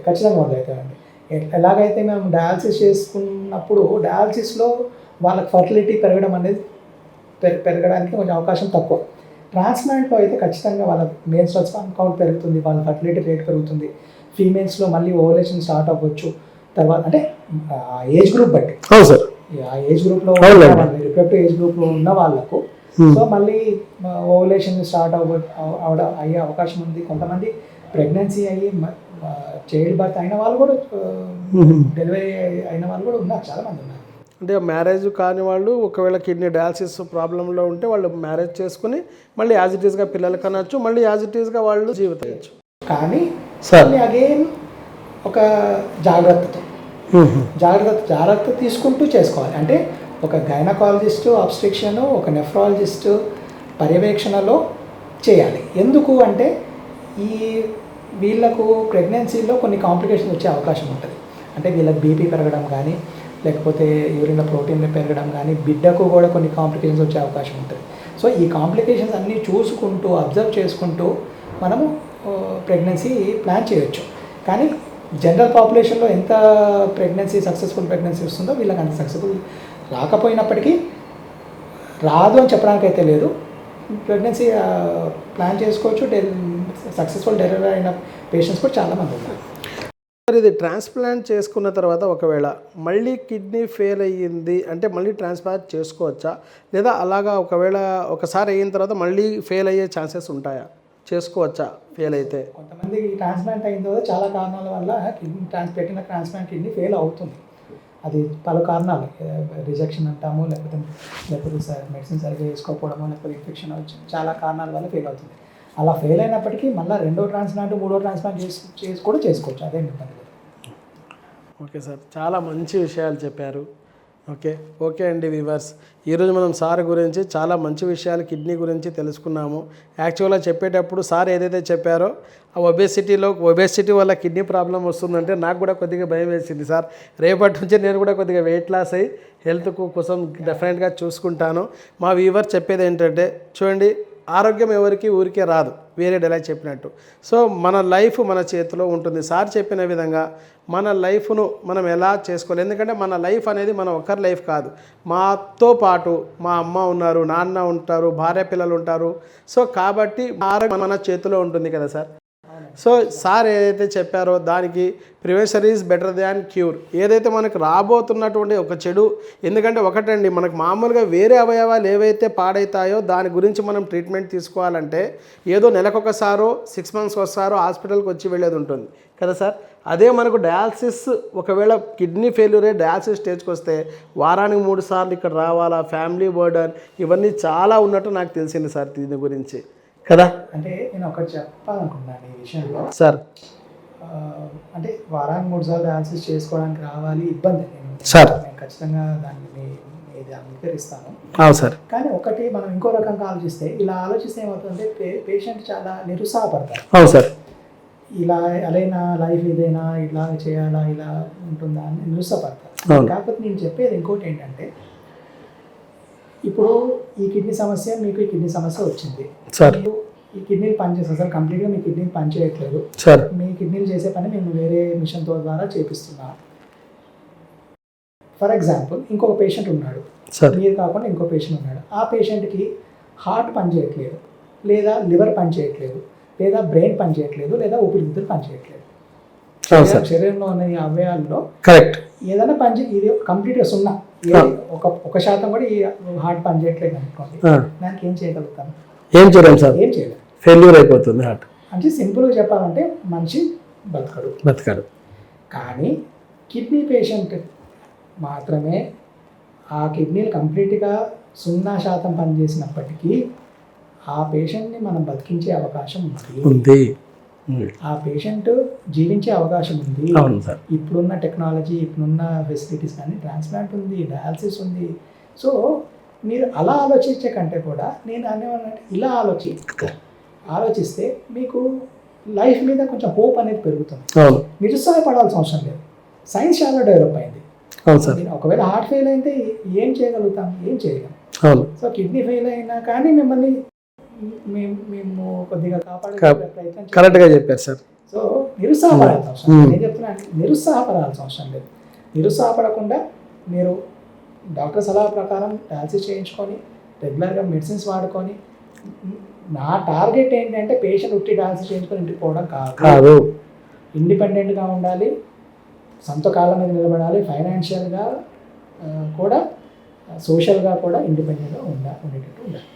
ఖచ్చితంగా మొదలవుతాయండి. ఎలాగైతే మేము డయాలసిస్ చేసుకున్నప్పుడు డయాలసిస్లో వాళ్ళకి ఫర్టిలిటీ పెరగడం అనేది పెరగడానికి కొంచెం అవకాశం తక్కువ. ట్రాన్స్ప్లాంట్లో అయితే ఖచ్చితంగా వాళ్ళ మేల్స్లో స్పర్మ్ కౌంట్ పెరుగుతుంది, వాళ్ళ ఫర్టిలిటీ రేట్ పెరుగుతుంది. ఫీమేల్స్లో మళ్ళీ ఓవలేషన్ స్టార్ట్ అవ్వచ్చు. తర్వాత అంటే ఏజ్ గ్రూప్ బట్టి, సార్ ఆ ఏజ్ గ్రూప్లో రిప్రొడక్టివ్ ఏజ్ గ్రూప్లో ఉన్న వాళ్ళకు సో మళ్ళీ ఓవలేషన్ స్టార్ట్ అయ్యే అవకాశం ఉంది. కొంతమంది ప్రెగ్నెన్సీ అయ్యి చైల్డ్ బర్త్ అయిన వాళ్ళు కూడా, డెలివరీ అయిన వాళ్ళు కూడా ఉన్నారు, చాలామంది ఉన్నారు. అంటే మ్యారేజ్ కాని వాళ్ళు ఒకవేళ కిడ్నీ డయాలసిస్ ప్రాబ్లంలో ఉంటే వాళ్ళు మ్యారేజ్ చేసుకుని మళ్ళీ యాజ్ ఇట్ ఈస్గా పిల్లలు కనొచ్చు, మళ్ళీ యాజ్ ఇట్ ఈస్గా వాళ్ళు జీవితచ్చు. కానీ సార్ అగైన్ ఒక జాగ్రత్త తీసుకుంటూ చేసుకోవాలి. అంటే ఒక గైనకాలజిస్టు, ఆబ్స్ట్రిక్షన్, ఒక నెఫ్రాలజిస్టు పర్యవేక్షణలో చేయాలి. ఎందుకు అంటే వీళ్ళకు ప్రెగ్నెన్సీలో కొన్ని కాంప్లికేషన్స్ వచ్చే అవకాశం ఉంటుంది. అంటే వీళ్ళకి బీపీ పెరగడం కానీ, లేకపోతే యూరిన్లో ప్రోటీన్లు పెరగడం కానీ, బిడ్డకు కూడా కొన్ని కాంప్లికేషన్స్ వచ్చే అవకాశం ఉంటుంది. సో ఈ కాంప్లికేషన్స్ అన్నీ చూసుకుంటూ అబ్జర్వ్ చేసుకుంటూ మనము ప్రెగ్నెన్సీ ప్లాన్ చేయొచ్చు. కానీ జనరల్ పాపులేషన్లో ఎంత సక్సెస్ఫుల్ ప్రెగ్నెన్సీ వస్తుందో వీళ్ళకి అంత సక్సెస్ఫుల్ రాకపోయినప్పటికీ, రాదు అని చెప్పడానికి అయితే లేదు, ప్రెగ్నెన్సీ ప్లాన్ చేసుకోవచ్చు. సక్సెస్ఫుల్ డెలివరీ అయిన పేషెంట్స్ కూడా చాలామంది ఉన్నారు. సార్ ఇది ట్రాన్స్ప్లాంట్ చేసుకున్న తర్వాత ఒకవేళ మళ్ళీ కిడ్నీ ఫెయిల్ అయ్యింది అంటే మళ్ళీ ట్రాన్స్ప్లాంట్ చేసుకోవచ్చా, లేదా అలాగా ఒకవేళ ఒకసారి అయిన తర్వాత మళ్ళీ ఫెయిల్ అయ్యే ఛాన్సెస్ ఉంటాయా, చేసుకోవచ్చా ఫెయిల్ అయితే? కొంతమంది ట్రాన్స్ప్లాంట్ అయిన తర్వాత చాలా కారణాల వల్ల పెట్టిన ట్రాన్స్ప్లాంట్ కిడ్నీ ఫెయిల్ అవుతుంది. అది పలు కారణాలు, రిజెక్షన్ అంటాము, లేకపోతే మెడిసిన్ సరిగ్గా వేసుకోకపోవడము, లేకపోతే ఇన్ఫెక్షన్ వచ్చి చాలా కారణాల వల్ల ఫెయిల్ అవుతుంది. అలా ఫెయిల్ అయినప్పటికీ మళ్ళీ రెండో ట్రాన్స్ప్లాంట్, మూడో ట్రాన్స్ప్లాంట్ చేసి కూడా చేసుకోవచ్చు, అదేం ఇబ్బంది లేదు. ఓకే సార్, చాలా మంచి విషయాలు చెప్పారు. ఓకే అండి వ్యూవర్స్, ఈరోజు మనం సార్ గురించి చాలా మంచి విషయాలు కిడ్నీ గురించి తెలుసుకున్నాము. యాక్చువల్గా చెప్పేటప్పుడు సార్ ఏదైతే చెప్పారో ఆ ఒబేసిటీ వల్ల కిడ్నీ ప్రాబ్లం వస్తుందంటే నాకు కూడా కొద్దిగా భయం వేసింది సార్. రేపటి నుంచి నేను కూడా కొద్దిగా వెయిట్ లాస్ అయ్యి హెల్త్ కోసం డెఫినెట్గా చూసుకుంటాను. మా వ్యూవర్ చెప్పేది ఏంటంటే చూడండి, ఆరోగ్యం ఎవరికి ఊరికే రాదు, వేరే డైలాగ్ చెప్పినట్టు. సో మన లైఫ్ మన చేతిలో ఉంటుంది. సార్ చెప్పిన విధంగా మన లైఫ్ను మనం ఎలా చేసుకోవాలి, ఎందుకంటే మన లైఫ్ అనేది మన ఒక్కరి లైఫ్ కాదు, మాతో పాటు మా అమ్మ ఉన్నారు, నాన్న ఉంటారు, భార్య పిల్లలు ఉంటారు. సో కాబట్టి ఆరోగ్యం మన చేతిలో ఉంటుంది కదా సార్. సో సార్ ఏదైతే చెప్పారో దానికి prevention is better than cure. ఏదైతే మనకు రాబోతున్నటువంటి ఒక చెడు, ఎందుకంటే ఒకటండి మనకు మామూలుగా వేరే అవయవాలు ఏవైతే పాడవుతాయో దాని గురించి మనం ట్రీట్మెంట్ తీసుకోవాలంటే ఏదో నెలకొకసారో 6 months ఒకసారో హాస్పిటల్కి వచ్చి వెళ్ళేది ఉంటుంది కదా సార్. అదే మనకు డయాలసిస్ ఒకవేళ కిడ్నీ ఫెయిల్యూర్ అయ్యి డయాలసిస్ స్టేజ్కి వస్తే వారానికి 3 సార్లు ఇక్కడ రావాలా, ఫ్యామిలీ బర్డన్ ఇవన్నీ చాలా ఉన్నట్టు నాకు తెలిసింది సార్ దీని గురించి కదా. అంటే నేను ఒకటి చెప్పాలనుకున్నాను ఈ విషయంలో సార్. అంటే వారానికి 3 సార్లు డయాలసిస్ చేసుకోవడానికి రావాలి, ఇబ్బంది సార్. నేను ఖచ్చితంగా దాన్ని అంగీకరిస్తాను. అవును సార్. కానీ ఒకటి మనం ఇంకో రకంగా ఆలోచిస్తే, ఇలా ఆలోచిస్తే ఏమవుతుందంటే పేషెంట్ చాలా నిరుత్సాహపడతారు. అవును సార్. ఇలా అలైనా లైఫ్ ఇదేనా, ఇలా చేయాలా, ఇలా ఉంటుందా అని నిరుత్సాహపడతారు. కాకపోతే నేను చెప్పేది ఇంకోటి ఏంటంటే, ఇప్పుడు ఈ కిడ్నీ సమస్య, మీకు ఈ కిడ్నీ సమస్య వచ్చింది సార్, ఈ కిడ్నీలు పనిచేస్తారు సార్, కంప్లీట్గా మీ కిడ్నీలు పనిచేయట్లేదు సార్, మీ కిడ్నీలు చేసే పని మేము వేరే మిషన్ ద్వారా చేపిస్తున్నాం. ఫర్ ఎగ్జాంపుల్ ఇంకొక పేషెంట్ ఉన్నాడు, మీరు కాకుండా ఇంకో పేషెంట్ ఉన్నాడు. ఆ పేషెంట్కి హార్ట్ పనిచేయట్లేదు, లేదా లివర్ పనిచేయట్లేదు, లేదా బ్రెయిన్ పనిచేయట్లేదు, లేదా ఊపిరితిత్తులు పనిచేయట్లేదు. శరీరంలో ఉన్న ఈ అవయవాల్లో కరెక్ట్ ఏదైనా ఇది కంప్లీట్గా సున్నా, 1% కూడా ఈ హార్ట్ పనిచేయట్లేదు అనుకోండి, దానికి ఏం చేయగలుగుతాను? ఏం చేయలేము సార్, ఏం చేయలేము, ఫెయిల్యూర్ అయిపోతుంది హార్ట్. అంటే సింపుల్గా చెప్పాలంటే మనిషి బతకడు. కానీ కిడ్నీ పేషెంట్ మాత్రమే ఆ కిడ్నీలు కంప్లీట్గా 0% పనిచేసినప్పటికీ ఆ పేషెంట్ని మనం బతికించే అవకాశం ఉంది. ఆ పేషెంట్ జీవించే అవకాశం ఉంది. అవును సార్. ఇప్పుడున్న టెక్నాలజీ, ఇప్పుడున్న ఫెసిలిటీస్ కానీ, ట్రాన్స్ప్లాంట్ ఉంది, డయాలసిస్ ఉంది. సో మీరు అలా ఆలోచించే కంటే కూడా నేను అనేవాళ్ళంటే ఇలా ఆలోచిస్తే మీకు లైఫ్ మీద కొంచెం హోప్ అనేది పెరుగుతుంది. అవును నిరుత్సాహపడాల్సిన అవసరం లేదు. సైన్స్ చాలా డెవలప్ అయింది. అవును సార్. ఒకవేళ హార్ట్ ఫెయిల్ అయితే ఏం చేయగలుగుతాం? ఏం చేయగలం. అవును. సో కిడ్నీ ఫెయిల్ అయినా కానీ మిమ్మల్ని మేము కొద్దిగా కాపాడే ప్రయత్నం కరెక్ట్గా చెప్పారు సార్. సో నిరుత్సాహపడాల్సిన అవసరం లేదు. నేను చెప్తున్నాను, నిరుత్సాహపడాల్సిన అవసరం లేదు. నిరుత్సాహపడకుండా మీరు డాక్టర్ సలహా ప్రకారం డయాలసిస్ చేయించుకొని రెగ్యులర్గా మెడిసిన్స్ వాడుకొని, నా టార్గెట్ ఏంటంటే పేషెంట్ ఉట్టి డయాలసిస్ చేయించుకొని ఇంటికి పోవడం కాదు. ఇండిపెండెంట్గా ఉండాలి, సొంత కాళ్ళ మీద నిలబడాలి, ఫైనాన్షియల్గా కూడా సోషల్గా కూడా ఇండిపెండెంట్గా ఉండేటట్టు ఉండాలి.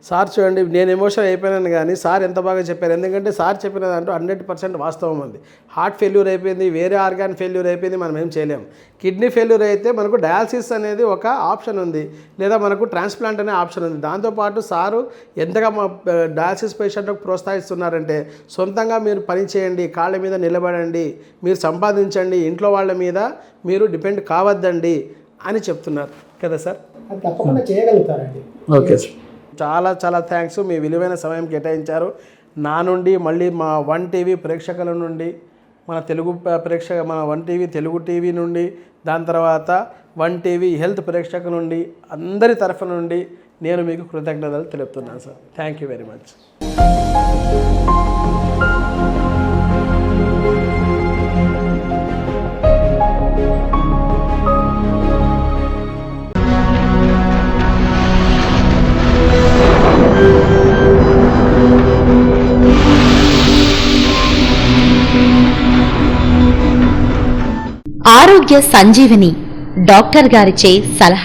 సార్ చూడండి, నేను ఎమోషన్ అయిపోయాను కానీ సార్ ఎంత బాగా చెప్పారు. ఎందుకంటే సార్ చెప్పిన దాంట్లో 100% వాస్తవం ఉంది. హార్ట్ ఫెయిల్యూర్ అయిపోయింది, వేరే ఆర్గాన్ ఫెయిల్యూర్ అయిపోయింది, మనం ఏం చేయలేము. కిడ్నీ ఫెయిల్యూర్ అయితే మనకు డయాలసిస్ అనేది ఒక ఆప్షన్ ఉంది, లేదా మనకు ట్రాన్స్ప్లాంట్ అనే ఆప్షన్ ఉంది. దాంతోపాటు సారు ఎంతగా మా డయాలసిస్ పేషెంట్లకు ప్రోత్సహిస్తున్నారంటే, సొంతంగా మీరు పని చేయండి, కాళ్ళ మీద నిలబడండి, మీరు సంపాదించండి, ఇంట్లో వాళ్ళ మీద మీరు డిపెండ్ కావద్దండి అని చెప్తున్నారు కదా సార్. అది తప్పకుండా చేయగలుగుతారండి. ఓకే సార్, చాలా చాలా థ్యాంక్స్. మీ విలువైన సమయం కేటాయించారు. నా నుండి మళ్ళీ మా 1 టీవీ ప్రేక్షకుల నుండి, మన మన 1 టీవీ తెలుగు టీవీ నుండి, దాని తర్వాత 1 టీవీ హెల్త్ ప్రేక్షకుల నుండి, అందరి తరఫు నుండి నేను మీకు కృతజ్ఞతలు తెలుపుతున్నాను sir. Thank you very much. ఆరోగ్య సంజీవని డాక్టర్ గారిచే సలహా